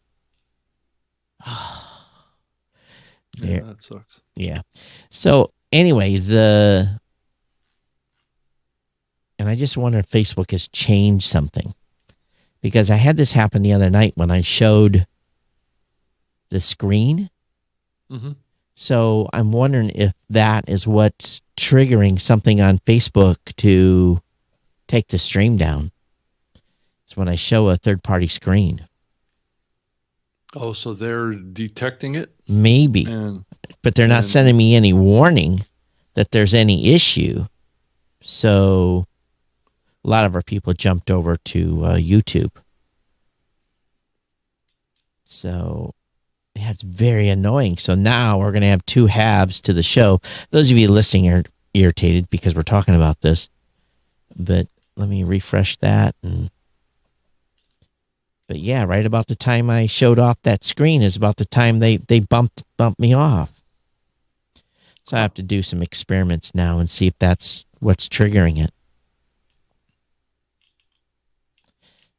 Yeah, that sucks. Yeah. So anyway, and I just wonder if Facebook has changed something, because I had this happen the other night when I showed the screen. Mm-hmm. So I'm wondering if that is what's triggering something on Facebook to take the stream down. It's when I show a third-party screen. Oh, so they're detecting it? Maybe. But they're not sending me any warning that there's any issue. So a lot of our people jumped over to YouTube. So yeah, it's very annoying. So now we're going to have 2 halves to the show. Those of you listening are irritated because we're talking about this. But let me refresh that. But yeah, right about the time I showed off that screen is about the time they bumped me off. So I have to do some experiments now and see if that's what's triggering it.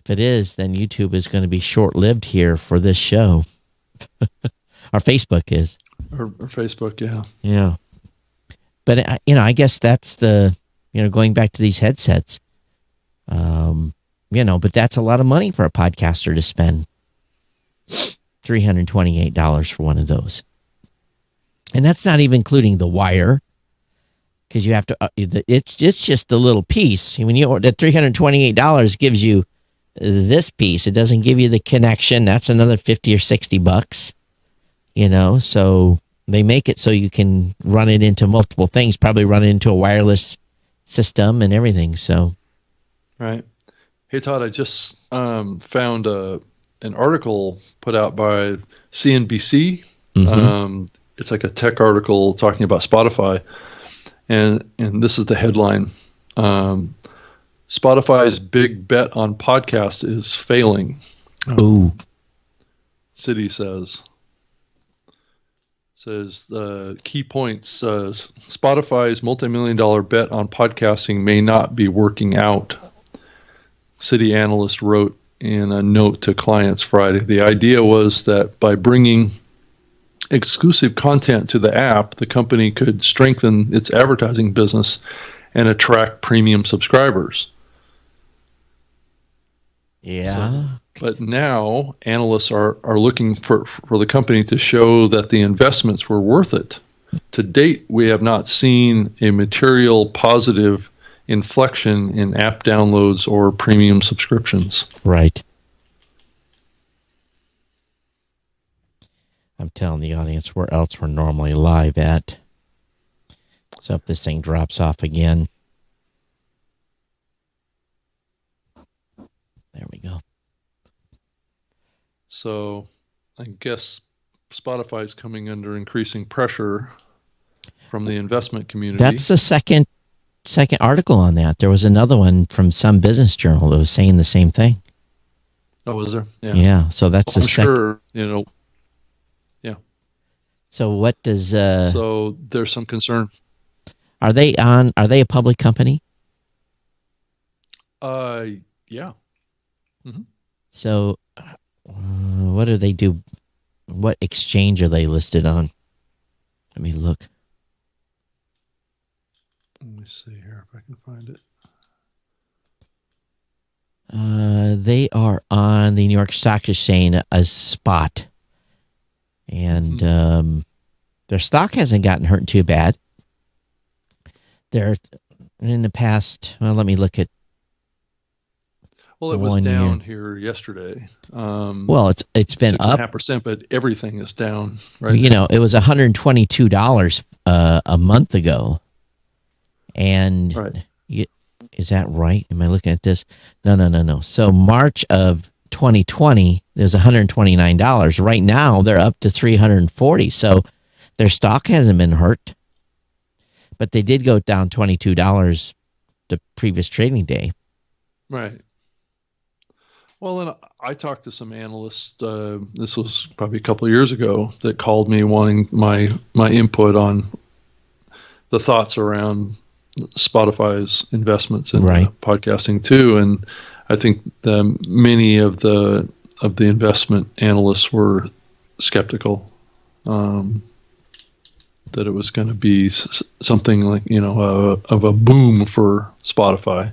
If it is, then YouTube is going to be short-lived here for this show. Our Facebook is. Or Facebook, yeah. Yeah. But, I guess that's going back to these headsets. But that's a lot of money for a podcaster to spend. $328 for one of those. And that's not even including the wire, because you have to, it's just the little piece. When the $328 gives you this piece, it doesn't give you the connection. That's another $50 or $60, so they make it so you can run it into multiple things, probably run it into a wireless system and everything. So. Right. Hey, Todd, I just found an article put out by CNBC. Mm-hmm. It's like a tech article talking about Spotify. And this is the headline. Spotify's big bet on podcasts is failing. Ooh. Citi says the key points. Spotify's multi-million-dollar bet on podcasting may not be working out. Citi analyst wrote in a note to clients Friday. The idea was that by bringing exclusive content to the app, the company could strengthen its advertising business and attract premium subscribers. Yeah. But now analysts are looking for the company to show that the investments were worth it. To date, we have not seen a material positive inflection in app downloads or premium subscriptions. Right. I'm telling the audience where else we're normally live at. So if this thing drops off again. There we go. So I guess Spotify is coming under increasing pressure from the investment community. That's the second article on that. There was another one from some business journal that was saying the same thing. Oh, was there? Yeah. Yeah. So that's the second. Sure, yeah. So what does? So there's some concern. Are they a public company? Yeah. Mm-hmm. So, what do they do? What exchange are they listed on? Let me look. Let me see here if I can find it. They are on the New York Stock Exchange as Spot, and their stock hasn't gotten hurt too bad. They're in the past. Well, let me look at. Well, it was down here yesterday. Well, it's been up 6.5%, but everything is down. Right. It was $122 a month ago, and right. Is that right? Am I looking at this? No. So March of 2020, there's $129. Right now, they're up to $340. So their stock hasn't been hurt, but they did go down $22 the previous trading day. Right. Well, and I talked to some analysts. This was probably a couple of years ago that called me wanting my input on the thoughts around Spotify's investments in podcasting too, and I think many of the investment analysts were skeptical that it was going to be something like of a boom for Spotify.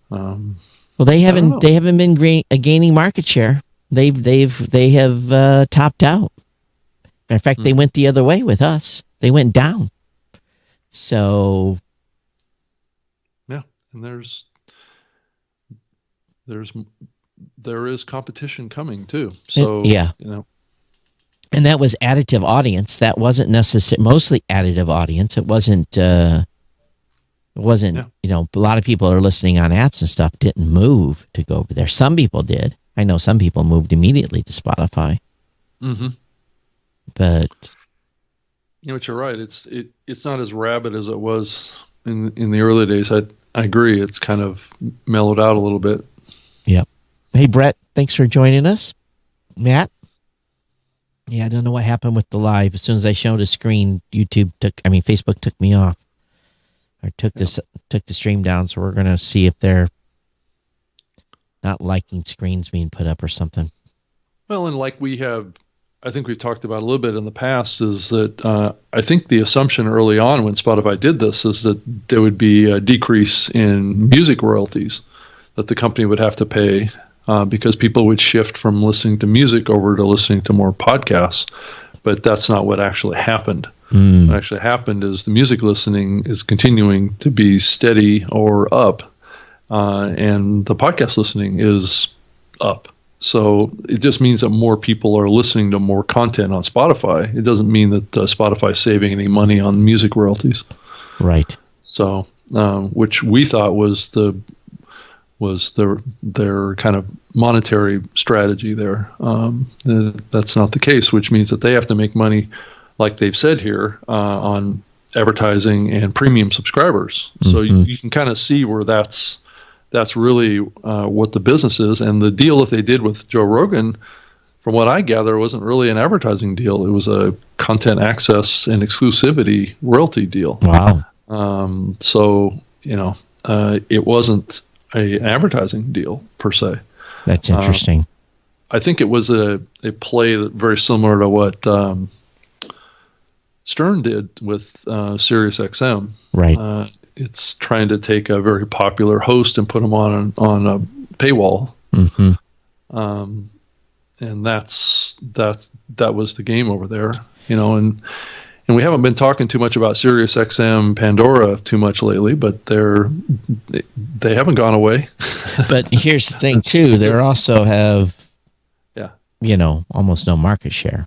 Well, they haven't been gaining market share. They have topped out. In fact, they went the other way with us. They went down. So. And there is competition coming too. So and that was additive audience. That wasn't mostly additive audience. It wasn't. A lot of people are listening on apps and stuff didn't move to go over there. Some people did. I know some people moved immediately to Spotify. Mm-hmm. But but you're right. It's not as rabid as it was in the early days. I agree. It's kind of mellowed out a little bit. Yep. Hey, Brett, thanks for joining us. Matt? Yeah, I don't know what happened with the live. As soon as I showed a screen, Facebook took me off. Or took the stream down, so we're going to see if they're not liking screens being put up or something. Well, and like I think we've talked about a little bit in the past, is that I think the assumption early on when Spotify did this is that there would be a decrease in music royalties that the company would have to pay because people would shift from listening to music over to listening to more podcasts. But that's not what actually happened. What actually happened is the music listening is continuing to be steady or up, and the podcast listening is up. So it just means that more people are listening to more content on Spotify. It doesn't mean that Spotify is saving any money on music royalties. Right. So, which we thought was their kind of monetary strategy there. That's not the case, which means that they have to make money, like they've said here, on advertising and premium subscribers. Mm-hmm. So you can kind of see where that's really what the business is. And the deal that they did with Joe Rogan, from what I gather, wasn't really an advertising deal. It was a content access and exclusivity royalty deal. Wow. So, it wasn't an advertising deal per se. That's interesting. I think it was a play very similar to what Stern did with SiriusXM. Right. It's trying to take a very popular host and put them on a paywall. Mm-hmm. And that was the game over there, and And we haven't been talking too much about Sirius XM Pandora too much lately, but they haven't gone away. But here's the thing too, they also have, almost no market share.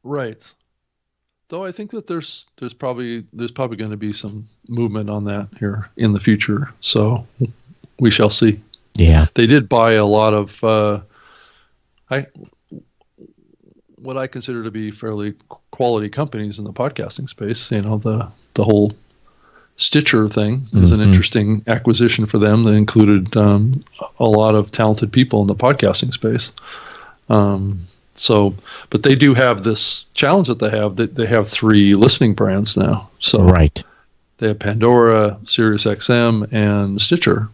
Right. Though I think that there's probably going to be some movement on that here in the future. So we shall see. Yeah. They did buy a lot of what I consider to be fairly quality companies in the podcasting space. The whole Stitcher thing is an interesting acquisition for them that included a lot of talented people in the podcasting space. But they do have this challenge that they have 3 listening brands now. So right. They have Pandora, Sirius XM, and Stitcher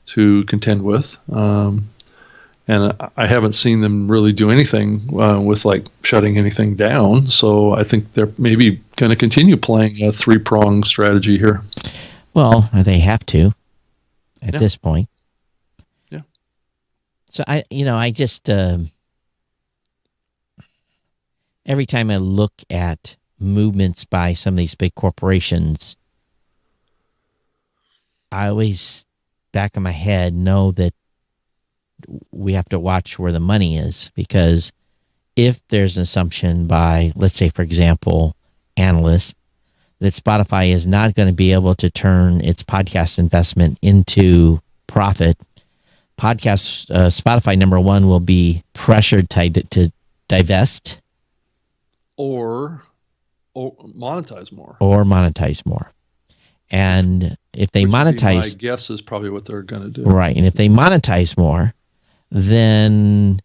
to contend with. And I haven't seen them really do anything with like shutting anything down. So I think they're maybe going to continue playing a 3-pronged strategy here. Well, they have to at this point. Yeah. So I just every time I look at movements by some of these big corporations, I always back of my head know that we have to watch where the money is, because if there's an assumption by, let's say, for example, analysts, that Spotify is not going to be able to turn its podcast investment into profit, Spotify, number one, will be pressured to divest or monetize more. And if they monetize, my guess is probably what they're going to do. Right. And if they monetize more, then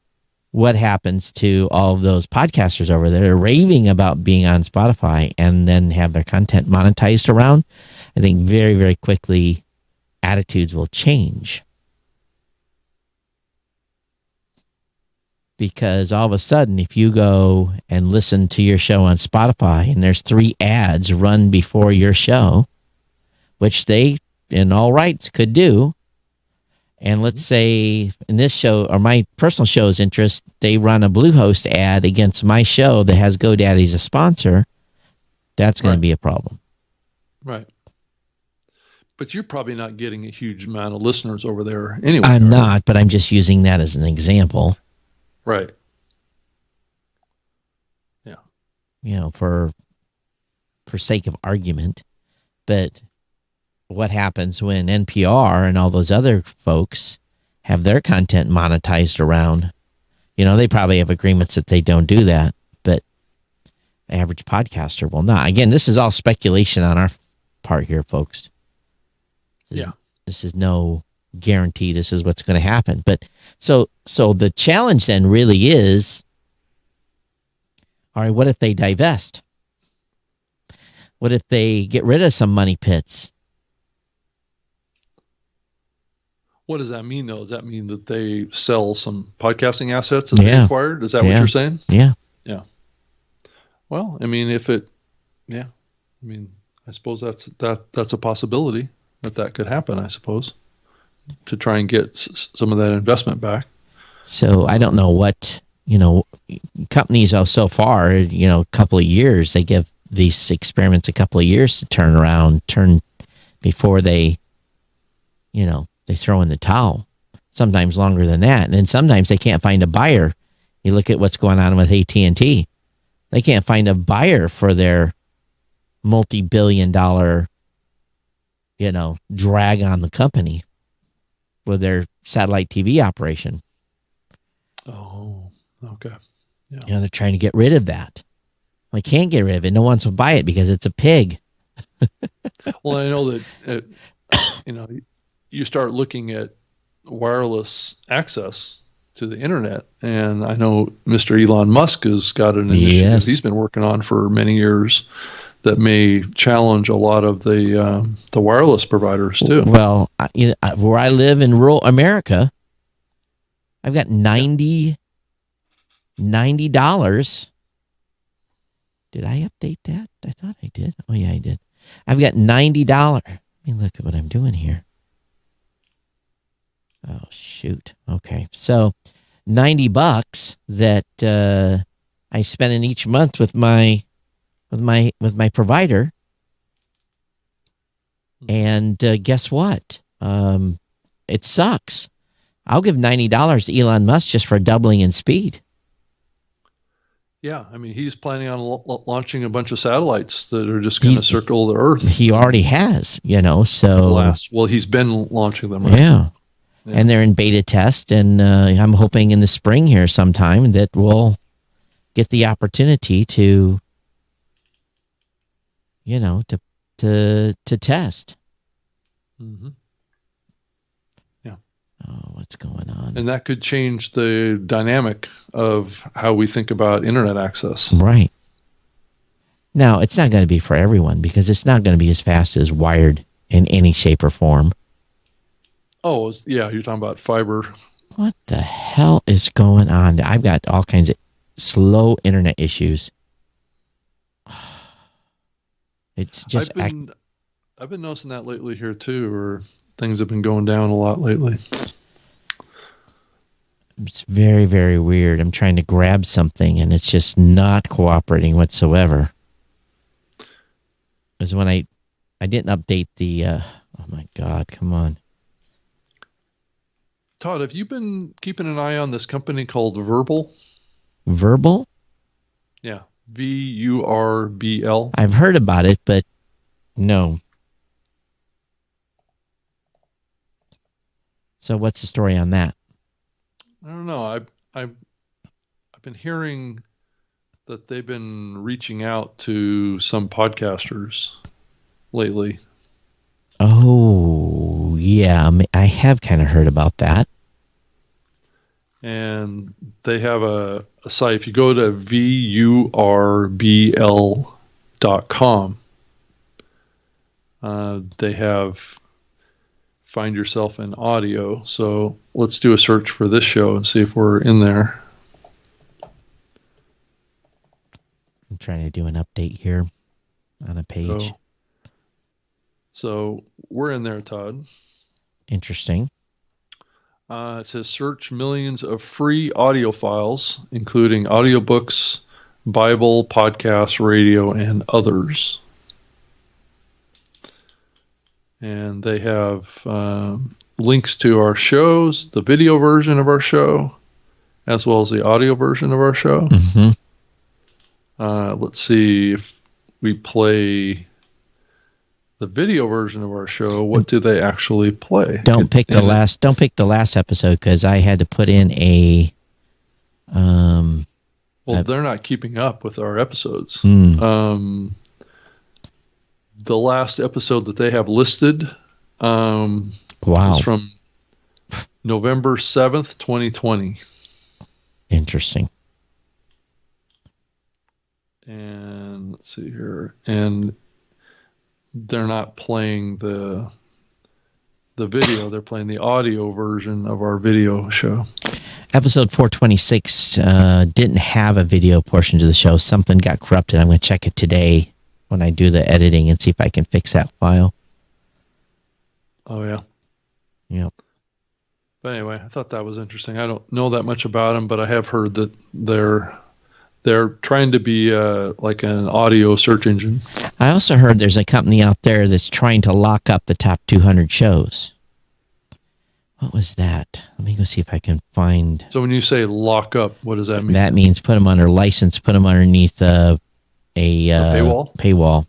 what happens to all of those podcasters over there raving about being on Spotify and then have their content monetized around? I think very, very quickly attitudes will change. Because all of a sudden, if you go and listen to your show on Spotify and there's 3 ads run before your show, which they, in all rights, could do, and let's say in this show, or my personal show's interest, they run a Bluehost ad against my show that has GoDaddy as a sponsor, that's going to be a problem. Right. But you're probably not getting a huge amount of listeners over there anyway. I'm not, but I'm just using that as an example. Right. Yeah. For sake of argument. But what happens when NPR and all those other folks have their content monetized around? They probably have agreements that they don't do that, but the average podcaster will not. Again, this is all speculation on our part here, folks. This is no guarantee this is what's going to happen. But so the challenge then really is, all right, what if they divest? What if they get rid of some money pits? What does that mean, though? Does that mean that they sell some podcasting assets that they acquired? Is that what you're saying? Yeah. Yeah. Well, I mean, I suppose that's a possibility that could happen, I suppose, to try and get some of that investment back. So I don't know what, companies are so far, a couple of years, they give these experiments a couple of years to turn before they, they throw in the towel, sometimes longer than that. And then sometimes they can't find a buyer. You look at what's going on with AT&T. They can't find a buyer for their multi-billion-dollar, drag on the company with their satellite TV operation. Oh, okay. Yeah. They're trying to get rid of that. They can't get rid of it. No one will buy it because it's a pig. Well, I know that, you start looking at wireless access to the internet, and I know Mr. Elon Musk has got an initiative he's been working on for many years that may challenge a lot of the wireless providers too. Well, where I live in rural America, I've got $90. Did I update that? I thought I did. Oh yeah, I did. I've got $90. Let me look at what I'm doing here. Oh, shoot. Okay. So $90 that I spend in each month with my with my provider. And guess what? It sucks. I'll give $90 to Elon Musk just for doubling in speed. Yeah, I mean, he's planning on launching a bunch of satellites that are just going to circle the Earth. He already has, so... he's been launching them, right? Yeah. And they're in beta test, and I'm hoping in the spring here sometime that we'll get the opportunity to, to test. Mm-hmm. Yeah. Oh, what's going on? And that could change the dynamic of how we think about internet access. Right. Now, it's not going to be for everyone because it's not going to be as fast as wired in any shape or form. Oh, yeah, you're talking about fiber. What the hell is going on? I've got all kinds of slow internet issues. It's just... I've been noticing that lately here too, or things have been going down a lot lately. It's very, very weird. I'm trying to grab something and it's just not cooperating whatsoever. Because when I didn't update the... oh my God, come on. Todd, have you been keeping an eye on this company called Verbal? Verbal? Yeah, VURBL. I've heard about it, but no. So what's the story on that? I don't know. I've been hearing that they've been reaching out to some podcasters lately. Oh, yeah. I have kind of heard about that. And they have a site. If you go to VURBL.com, they have Find Yourself in Audio. So let's do a search for this show and see if we're in there. I'm trying to do an update here on a page. So we're in there, Todd. Interesting. It says search millions of free audio files, including audiobooks, Bible, podcasts, radio, and others. And they have links to our shows, the video version of our show, as well as the audio version of our show. Mm-hmm. Let's see if we play the video version of our show. What do they actually play? Don't pick the last episode because I had to put in a. They're not keeping up with our episodes. Mm. The last episode that they have listed is from November 7th, 2020. Interesting. And let's see here. And they're not playing the video. They're playing the audio version of our video show. Episode 426 didn't have a video portion to the show. Something got corrupted. I'm going to check it today when I do the editing and see if I can fix that file. Oh, yeah. Yep. But anyway, I thought that was interesting. I don't know that much about them, but I have heard that they're trying to be like an audio search engine. I also heard there's a company out there that's trying to lock up the top 200 shows. What was that? Let me go see if I can find... So when you say lock up, what does that mean? That means put them under license, put them underneath a paywall.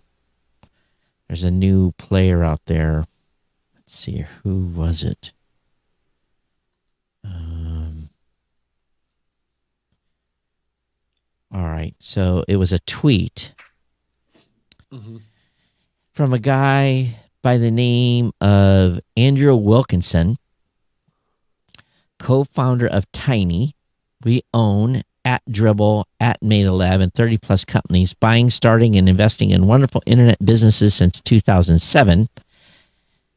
There's a new player out there. Let's see, who was it? All right, so it was a tweet from a guy by the name of Andrew Wilkinson, co-founder of Tiny. We own @Dribble, @Made11, and 30-plus companies, buying, starting, and investing in wonderful internet businesses since 2007.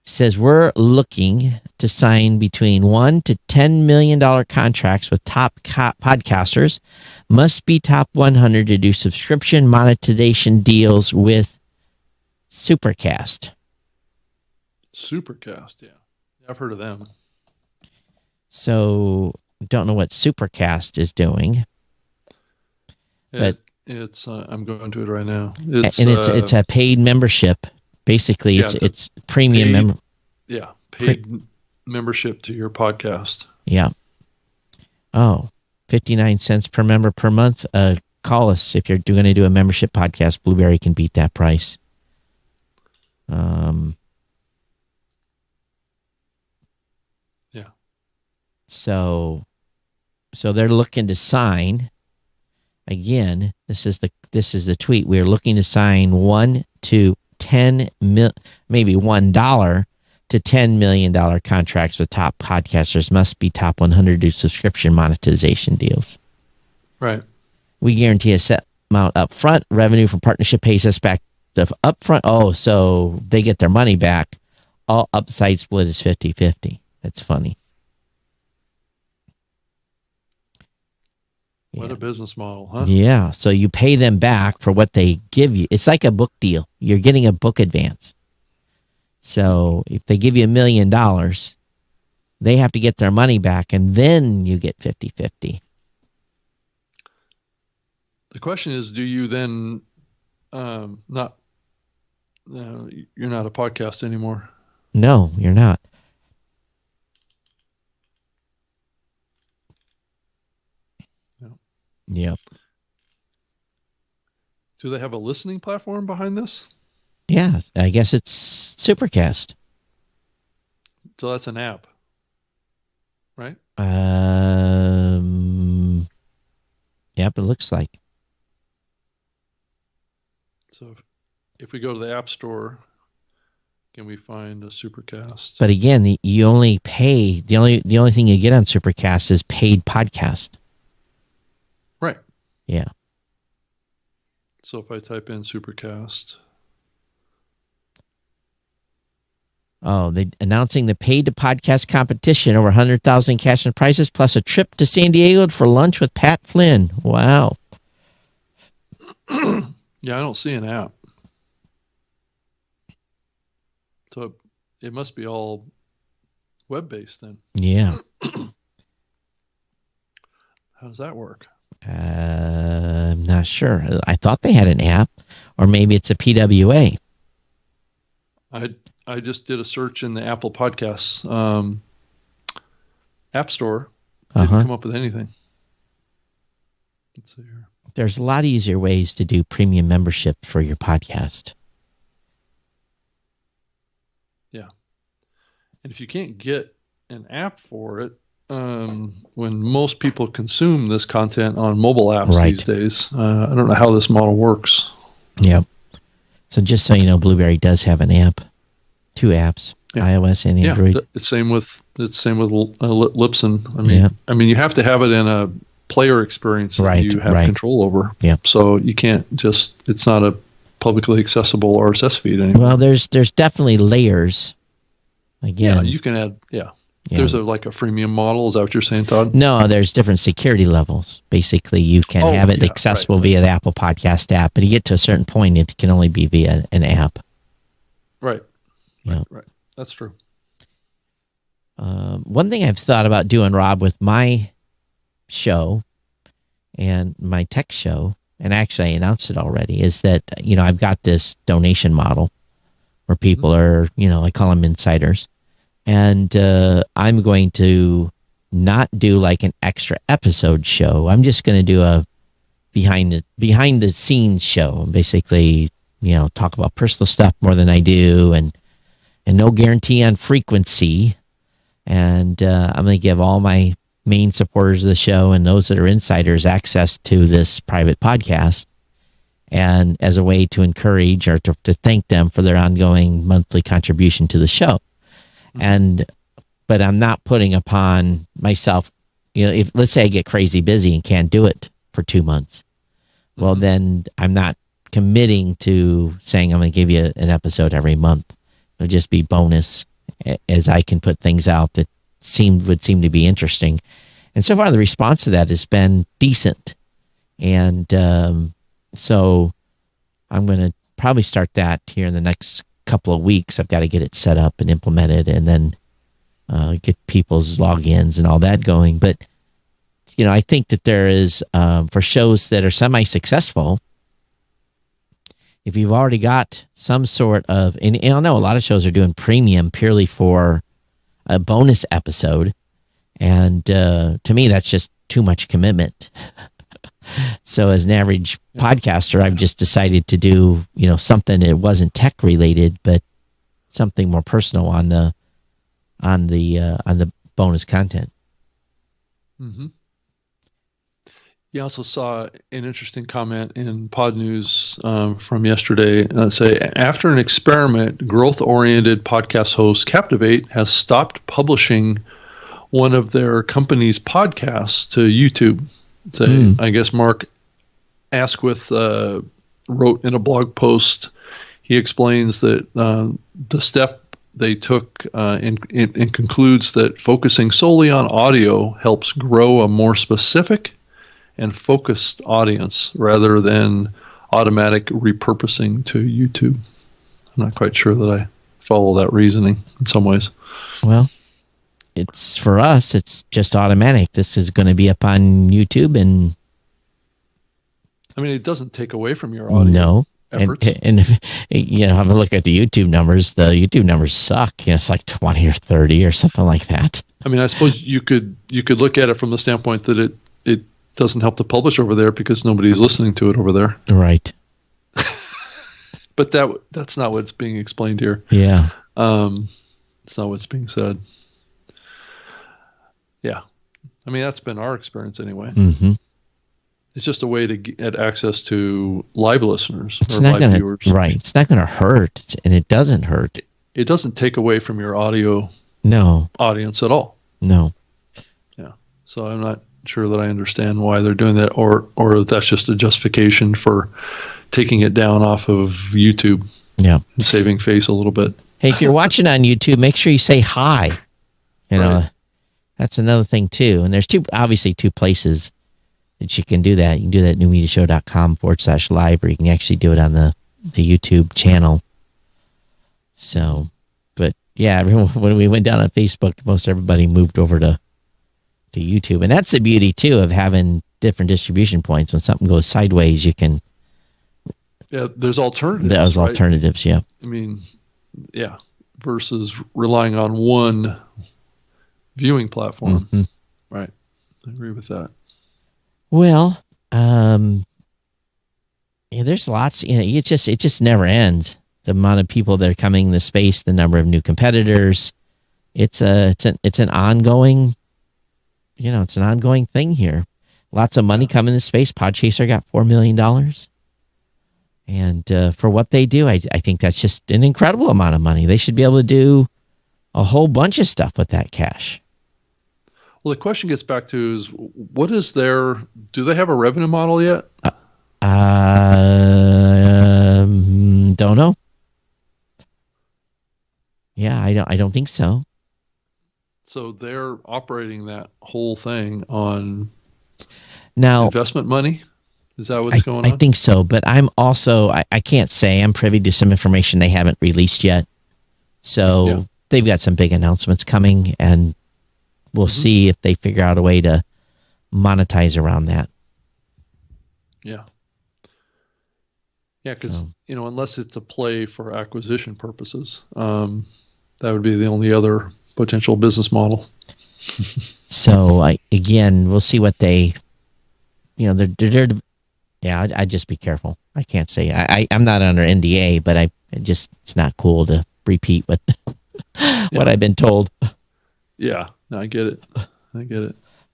Says we're looking to sign between $1 to $10 million contracts with top podcasters. Must be top 100 to do subscription monetization deals with Supercast. Supercast, yeah. I've heard of them. So, don't know what Supercast is doing. But It's I'm going to it right now. It's a paid membership. Basically, it's premium member. Yeah, paid membership to your podcast. Yeah. Oh, 59 cents per member per month. Call us if you're going to do a membership podcast. Blueberry can beat that price. Yeah. So they're looking to sign. Again, this is the tweet. We are looking to sign $1 to $10 million, maybe $1 to $10 million contracts with top podcasters. Must be top 100 do subscription monetization deals. Right. We guarantee a set amount up front. Revenue from partnership pays us back the upfront. Oh, so they get their money back. All upside split is 50-50. That's funny. What a business model, huh? Yeah. So you pay them back for what they give you. It's like a book deal. You're getting a book advance. So if they give you $1 million, they have to get their money back, and then you get 50-50. The question is, do you then you're not a podcast anymore? No, you're not. Yep. Do they have a listening platform behind this? Yeah, I guess it's Supercast. So that's an app, right? Yep, it looks like. So if we go to the App Store, can we find a Supercast? But again, you only pay, the only thing you get on Supercast is paid podcast. Right. Yeah. So if I type in Supercast. Oh, they announcing the paid to podcast competition, over 100,000 cash and prizes, plus a trip to San Diego for lunch with Pat Flynn. Wow. Yeah, I don't see an app. So it must be all web-based then. Yeah. How does that work? I'm not sure. I thought they had an app, or maybe it's a PWA. I just did a search in the Apple Podcasts App Store. Didn't come up with anything. Let's see here. There's a lot easier ways to do premium membership for your podcast. Yeah. And if you can't get an app for it, when most people consume this content on mobile apps these days, I don't know how this model works. Yep. So just so you know, Blueberry does have an app, 2 apps, iOS and Android. Yeah, it's same with Libsyn. I mean, you have to have it in a player experience that you have control over. Yeah. So you can't just, it's not a publicly accessible RSS feed anymore. Well, there's definitely layers. Again, yeah, you can add. Yeah. There's a freemium model. Is that what you're saying, Todd? No, there's different security levels. Basically, you can have it accessible via the Apple Podcast app, but you get to a certain point, it can only be via an app. Right. Yeah. Right. That's true. One thing I've thought about doing, Rob, with my show and my tech show, and actually I announced it already, is that, I've got this donation model where people are, I call them insiders. And I'm going to not do like an extra episode show. I'm just going to do a behind the scenes show. Basically, talk about personal stuff more than I do, and no guarantee on frequency. And I'm going to give all my main supporters of the show and those that are insiders access to this private podcast, and as a way to encourage or to thank them for their ongoing monthly contribution to the show. But I'm not putting upon myself, if let's say I get crazy busy and can't do it for 2 months, well, then I'm not committing to saying I'm going to give you an episode every month. It'll just be bonus as I can put things out that would seem to be interesting. And so far the response to that has been decent. And so I'm going to probably start that here in the next couple of weeks. I've got to get it set up and implemented, and then get people's logins and all that going. But I think that there is, for shows that are semi-successful, if you've already got some sort of, and I know a lot of shows are doing premium purely for a bonus episode. And to me, that's just too much commitment. So as an average podcaster, I've just decided to do, something that wasn't tech related, but something more personal on the bonus content. Mm-hmm. You also saw an interesting comment in Pod News from yesterday. Say, after an experiment, growth-oriented podcast host Captivate has stopped publishing one of their company's podcasts to YouTube. I guess Mark Asquith wrote in a blog post. He explains that the step they took and concludes that focusing solely on audio helps grow a more specific and focused audience rather than automatic repurposing to YouTube. I'm not quite sure that I follow that reasoning in some ways. Well, it's for us, it's just automatic. This is going to be up on YouTube, and I mean, it doesn't take away from your audio. No. Efforts. And if, have a look at the YouTube numbers. The YouTube numbers suck. It's like 20 or 30 or something like that. I mean, I suppose you could look at it from the standpoint that it doesn't help to publish over there because nobody's listening to it over there. Right. But that's not what's being explained here. Yeah. It's not what's being said. Yeah. I mean, that's been our experience anyway. Mm-hmm. It's just a way to get access to live listeners or live viewers. Right. It's not going to hurt, and it doesn't hurt. It doesn't take away from your audio audience at all. No. Yeah. So I'm not sure that I understand why they're doing that, or that's just a justification for taking it down off of YouTube. Yeah. And saving face a little bit. Hey, if you're watching on YouTube, make sure you say hi. That's another thing too. And there's obviously two places that you can do that. You can do that at newmediashow.com/live, or you can actually do it on the YouTube channel. So, but yeah, when we went down on Facebook, most everybody moved over to YouTube. And that's the beauty too of having different distribution points. When something goes sideways, you can. Yeah, there's alternatives. There's alternatives, yeah. I mean, yeah, versus relying on one viewing platform. Mm-hmm. Right. I agree with that. Well, there's lots, it just never ends. The amount of people that are coming in the space, the number of new competitors, it's an ongoing, it's an ongoing thing here. Lots of money coming in space. Podchaser got $4 million. And for what they do, I think that's just an incredible amount of money. They should be able to do a whole bunch of stuff with that cash. Well, the question gets back to is, do they have a revenue model yet? Don't know. Yeah, I don't think so. So they're operating that whole thing on now investment money? Is that what's going on? I think so, but I'm also, I can't say. I'm privy to some information they haven't released yet. So they've got some big announcements coming, and we'll see if they figure out a way to monetize around that. Yeah. Yeah, because, unless it's a play for acquisition purposes, that would be the only other potential business model. So, again, we'll see what they, I'd just be careful. I can't say. I'm not under NDA, but it's not cool to repeat what I've been told. Yeah, no, I get it.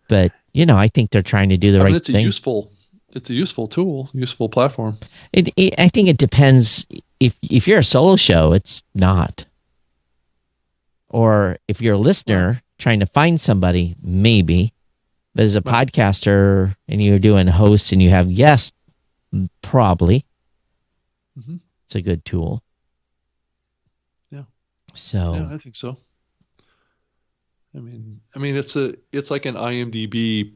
But, I think they're trying to do the right thing. It's a useful tool, useful platform. I think it depends. If you're a solo show, it's not. Or if you're a listener trying to find somebody, maybe. But as a podcaster and you're doing hosts and you have guests, probably. Mm-hmm. It's a good tool. Yeah. So. Yeah, I think so. I mean, it's like an IMDb,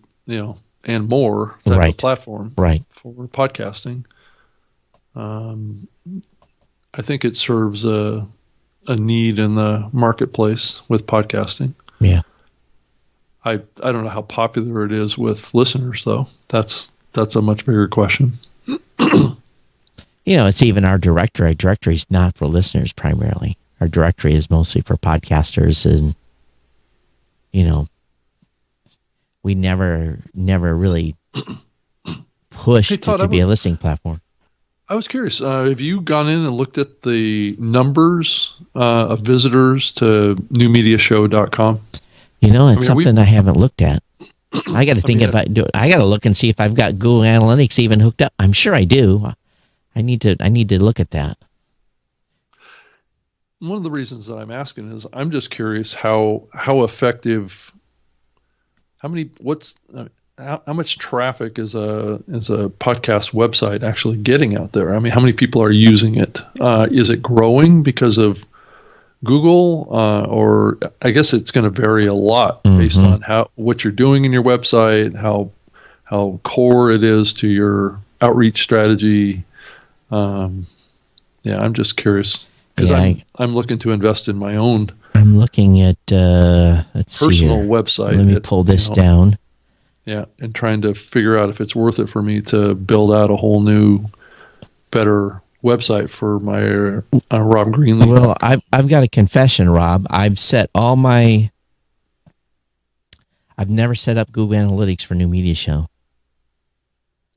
and more type of platform, for podcasting. I think it serves a need in the marketplace with podcasting. Yeah. I don't know how popular it is with listeners, though. That's a much bigger question. It's even our directory. Our directory is not for listeners primarily. Our directory is mostly for podcasters, and we never really pushed it to be a listening platform. I was curious. Have you gone in and looked at the numbers of visitors to newmediashow.com? It's something I haven't looked at. I got to think if I do. I got to look and see if I've got Google Analytics even hooked up. I'm sure I do. I need to look at that. One of the reasons that I'm asking is I'm just curious how effective, how much traffic is a podcast website actually getting out there? I mean, how many people are using it? Is it growing because of Google, or I guess it's going to vary a lot based on what you're doing in your website, how core it is to your outreach strategy. I'm just curious because I'm looking to invest in my own. I'm looking at personal website. Let me pull this down. Yeah, and trying to figure out if it's worth it for me to build out a whole new, better website for my Rob Greenlee. Well, I've got a confession, Rob. I've never set up Google Analytics for New Media Show.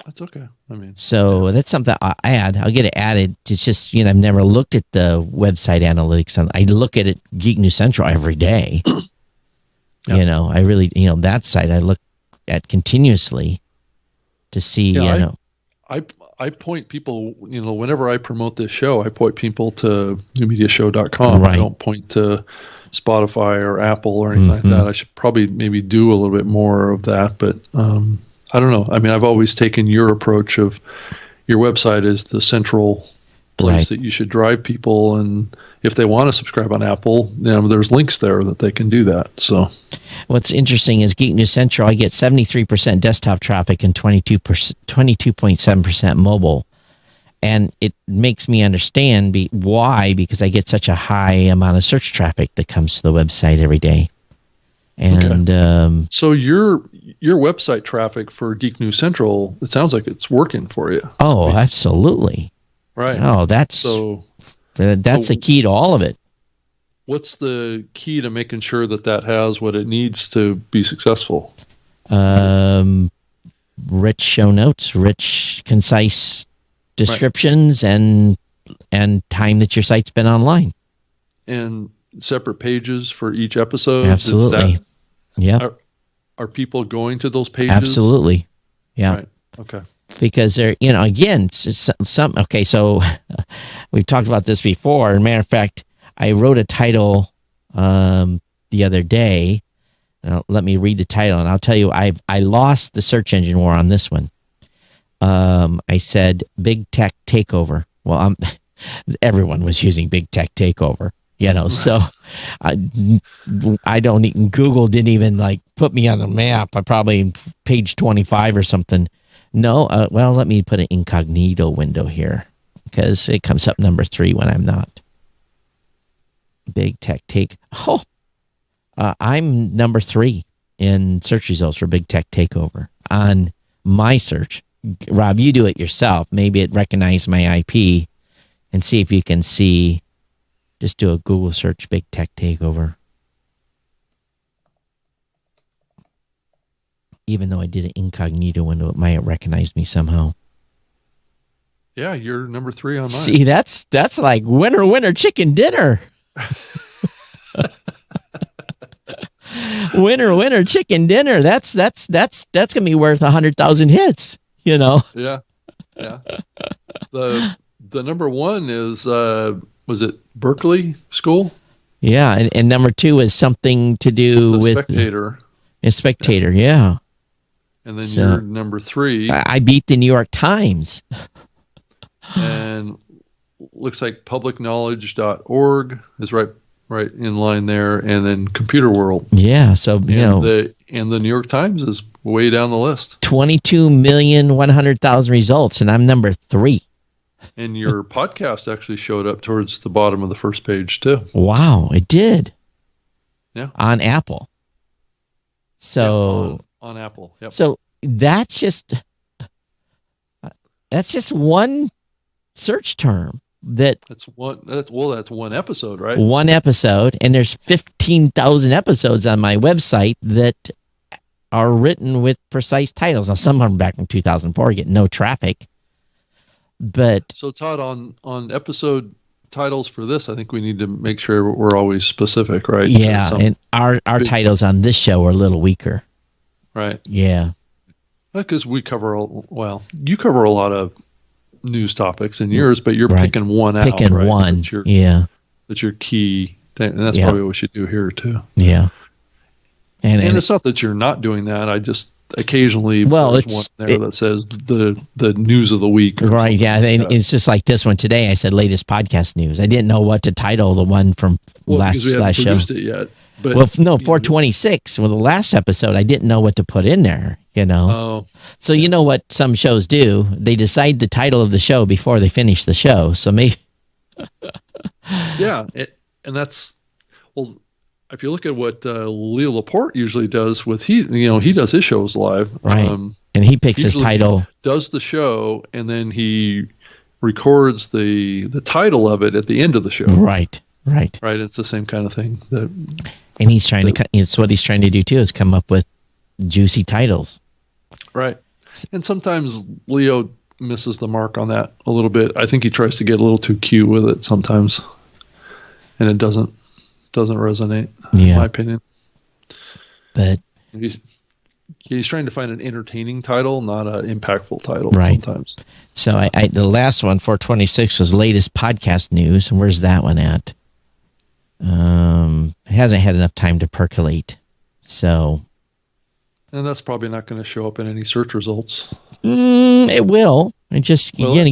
That's okay. So that's something I'll add. I'll get it added. It's just, I've never looked at the website analytics. I look at it, Geek News Central, every day. Yeah. I really, that site I look at continuously to see, I point people, whenever I promote this show, I point people to newmediashow.com. Right. I don't point to Spotify or Apple or anything like that. I should probably maybe do a little bit more of that, but I don't know. I mean, I've always taken your approach of your website as the central place that you should drive people, and if they want to subscribe on Apple, there's links there that they can do that. So, what's interesting is Geek News Central. I get 73% desktop traffic and 22.7% mobile, and it makes me understand why, because I get such a high amount of search traffic that comes to the website every day. And so your website traffic for Geek News Central, it sounds like it's working for you. Oh, absolutely. Right. Oh, that's the key to all of it. What's the key to making sure that has what it needs to be successful? Rich show notes, rich, concise descriptions, and time that your site's been online. And separate pages for each episode. Absolutely. Yeah. Are people going to those pages? Absolutely. Yeah. Right. Okay. Because they're, again, okay, so we've talked about this before. As a matter of fact, I wrote a title the other day. Let me read the title, and I'll tell you, I lost the search engine war on this one. I said, Big Tech Takeover. Well, everyone was using Big Tech Takeover. So I don't even, Google didn't even put me on the map. I probably page 25 or something. No, well, let me put an incognito window here because it comes up number 3 when I'm not. Big Tech Take. Oh, I'm number 3 in search results for Big Tech Takeover on my search. Rob, you do it yourself. Maybe it recognized my IP and see if you can see. Just do a Google search, Big Tech Takeover. Even though I did an incognito window, it might have recognized me somehow. Yeah, you're number 3 on mine. See, that's like winner, chicken dinner. winner, chicken dinner. That's gonna be worth 100,000 hits. Yeah. The number 1 is was it Berkeley School? Yeah, and number 2 is something to do with Spectator. A Spectator, yeah. And then you're number 3. I beat the New York Times. And looks like publicknowledge.org is right in line there, and then Computer World. Yeah, so the New York Times is way down the list. 22,100,000 results, and I'm number 3. And your podcast actually showed up towards the bottom of the first page too. Wow, it did. Yeah. On Apple. So on Apple. Yep. So that's just one search term That's one episode, right? One episode, and there's 15,000 episodes on my website that are written with precise titles. Now, some of them back in 2004 get no traffic, but so Todd, on episode titles for this, I think we need to make sure we're always specific, right? Yeah, and our titles on this show are a little weaker. Right. Yeah. Because you cover a lot of news topics in yours, but you're picking one out. Picking right? one. That's your key thing. And that's probably what we should do here too. Yeah. And it's not that you're not doing that. I just occasionally there's one there that says the news of the week. Right. Yeah. And it's just like this one today. I said latest podcast news. I didn't know what to title the one from last we haven't show. Produced it yet. But, 426. Well, the last episode, I didn't know what to put in there, So you know what some shows do? They decide the title of the show before they finish the show. So maybe. Yeah. And that's, well, if you look at what Leo Laporte usually does he does his shows live. Right. And he picks his title. Does the show, and then he records the title of it at the end of the show. Right. It's the same kind of thing. And it's what he's trying to do too, is come up with juicy titles. Right. And sometimes Leo misses the mark on that a little bit. I think he tries to get a little too cute with it sometimes, and it doesn't resonate, in my opinion. But he's trying to find an entertaining title, not an impactful title sometimes. So the last one, 426, was latest podcast news. And where's that one at? It hasn't had enough time to percolate. So. And that's probably not going to show up in any search results. It will. You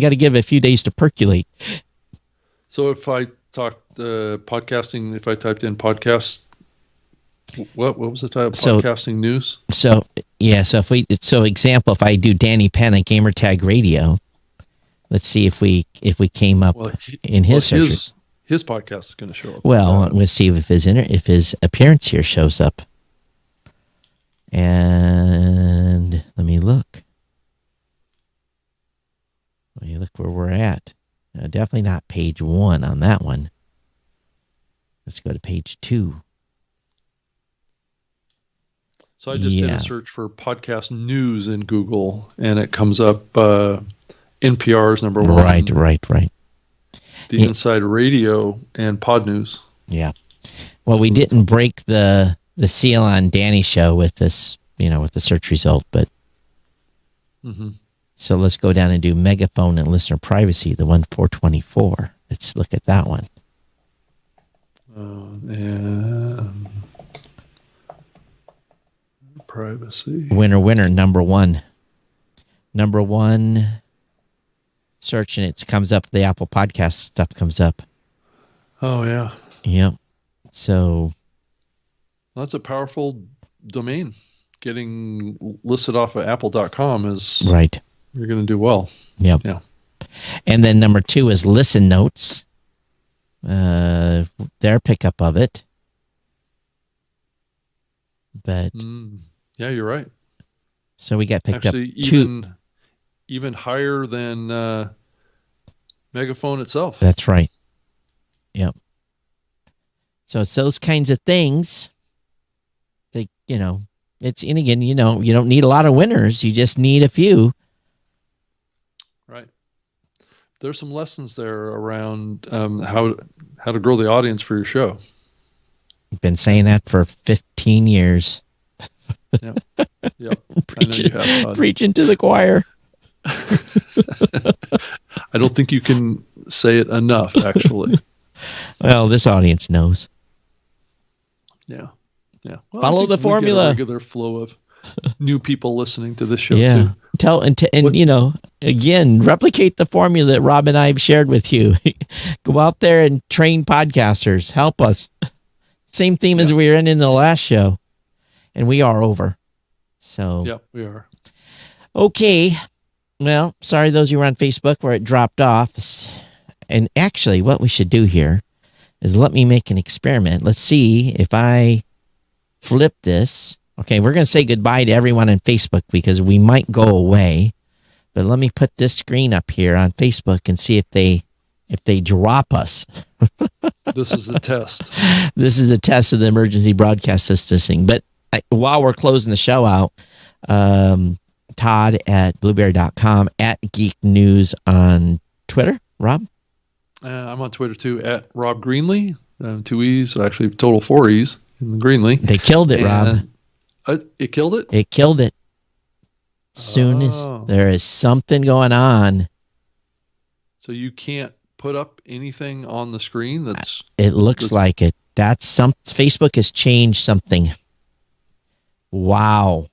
got to give it a few days to percolate. So if I talked podcasting, if I typed in podcast, what was the title? Podcasting news. So example, if I do Danny Penn at Gamertag Radio, let's see if we came up in his search. His podcast is going to show up. Well, let's see if his appearance here shows up. And let me look. Let me look where we're at. Definitely not page 1 on that one. Let's go to page 2. So I just did a search for podcast news in Google, and it comes up NPR's number 1. Right. The Inside Radio and Pod News. Yeah. Well, we didn't break the seal on Danny's show with this, with the search result, but. Mm-hmm. So let's go down and do Megaphone and Listener Privacy, the one 424. Let's look at that one. And privacy. Winner, number 1. Number 1. Search and it comes up. The Apple Podcast stuff comes up. Oh, yeah. Yep. So. That's a powerful domain. Getting listed off of apple.com is. Right. You're going to do well. Yep. Yeah. And then number 2 is Listen Notes. Their pickup of it. But. Yeah, you're right. So we got picked Actually, up even higher than Megaphone itself. That's right. Yep. So it's those kinds of things. It's, and again, you don't need a lot of winners. You just need a few. Right. There's some lessons there around how to grow the audience for your show. I've been saying that for 15 years. Yep. Preaching to the choir. I don't think you can say it enough, actually. Well, this audience knows. Yeah. Well, follow the formula. A regular flow of new people listening to this show too. Again, replicate the formula that Rob and I have shared with you. Go out there and train podcasters. Help us. Same theme as we were in the last show, and we are over. So. Yeah, we are. Okay. Well, sorry those of you who are on Facebook where it dropped off. And actually, what we should do here is let me make an experiment. Let's see if I flip this Okay, we're going to say goodbye to everyone on Facebook because we might go away. But let me put this screen up here on Facebook and see if they drop us. This is a test. This is a test of the emergency broadcast system. But while we're closing the show out, Todd at blueberry.com, at Geek News on Twitter. Rob? I'm on Twitter too, at Rob Greenlee. 2 E's, actually total 4 E's in the Greenlee. They killed it, Rob. It killed it? It killed it. Soon as there is something going on. So you can't put up anything on the screen that's... It looks like it. Facebook has changed something. Wow.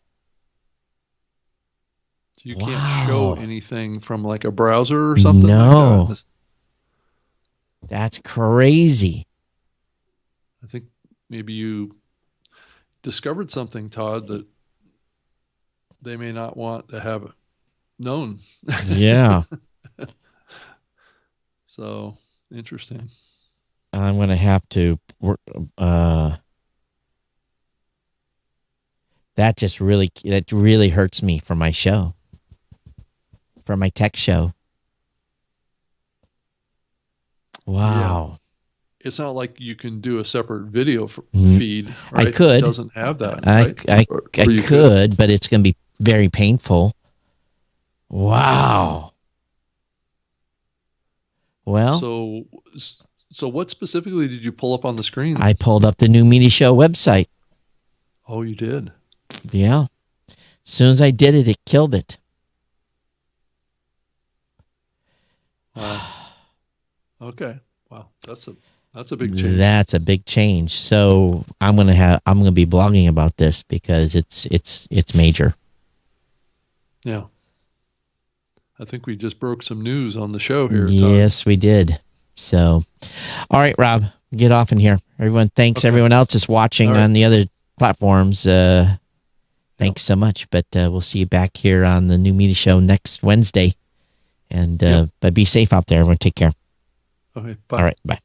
So you can't show anything from like a browser or something? No. Like that? That's crazy. I think maybe you discovered something, Todd, that they may not want to have known. Yeah. So, interesting. I'm going to have to that really hurts me for my show. For my tech show. Wow. Yeah. It's not like you can do a separate video feed, right? I could. It doesn't have that, right? I could, but it's going to be very painful. Wow. Well, so what specifically did you pull up on the screen? I pulled up the New Media Show website. Oh, you did? Yeah. As soon as I did it, it killed it. Okay. Wow. That's a big change. That's a big change. So I'm gonna be blogging about this because it's major. Yeah. I think we just broke some news on the show here. Yes, we did. So, all right, Rob, get off in here. Everyone, thanks. Okay. Everyone else is watching on the other platforms. Thanks so much. But we'll see you back here on the New Media Show next Wednesday. And but be safe out there. Everyone, take care. Okay. Bye. All right. Bye.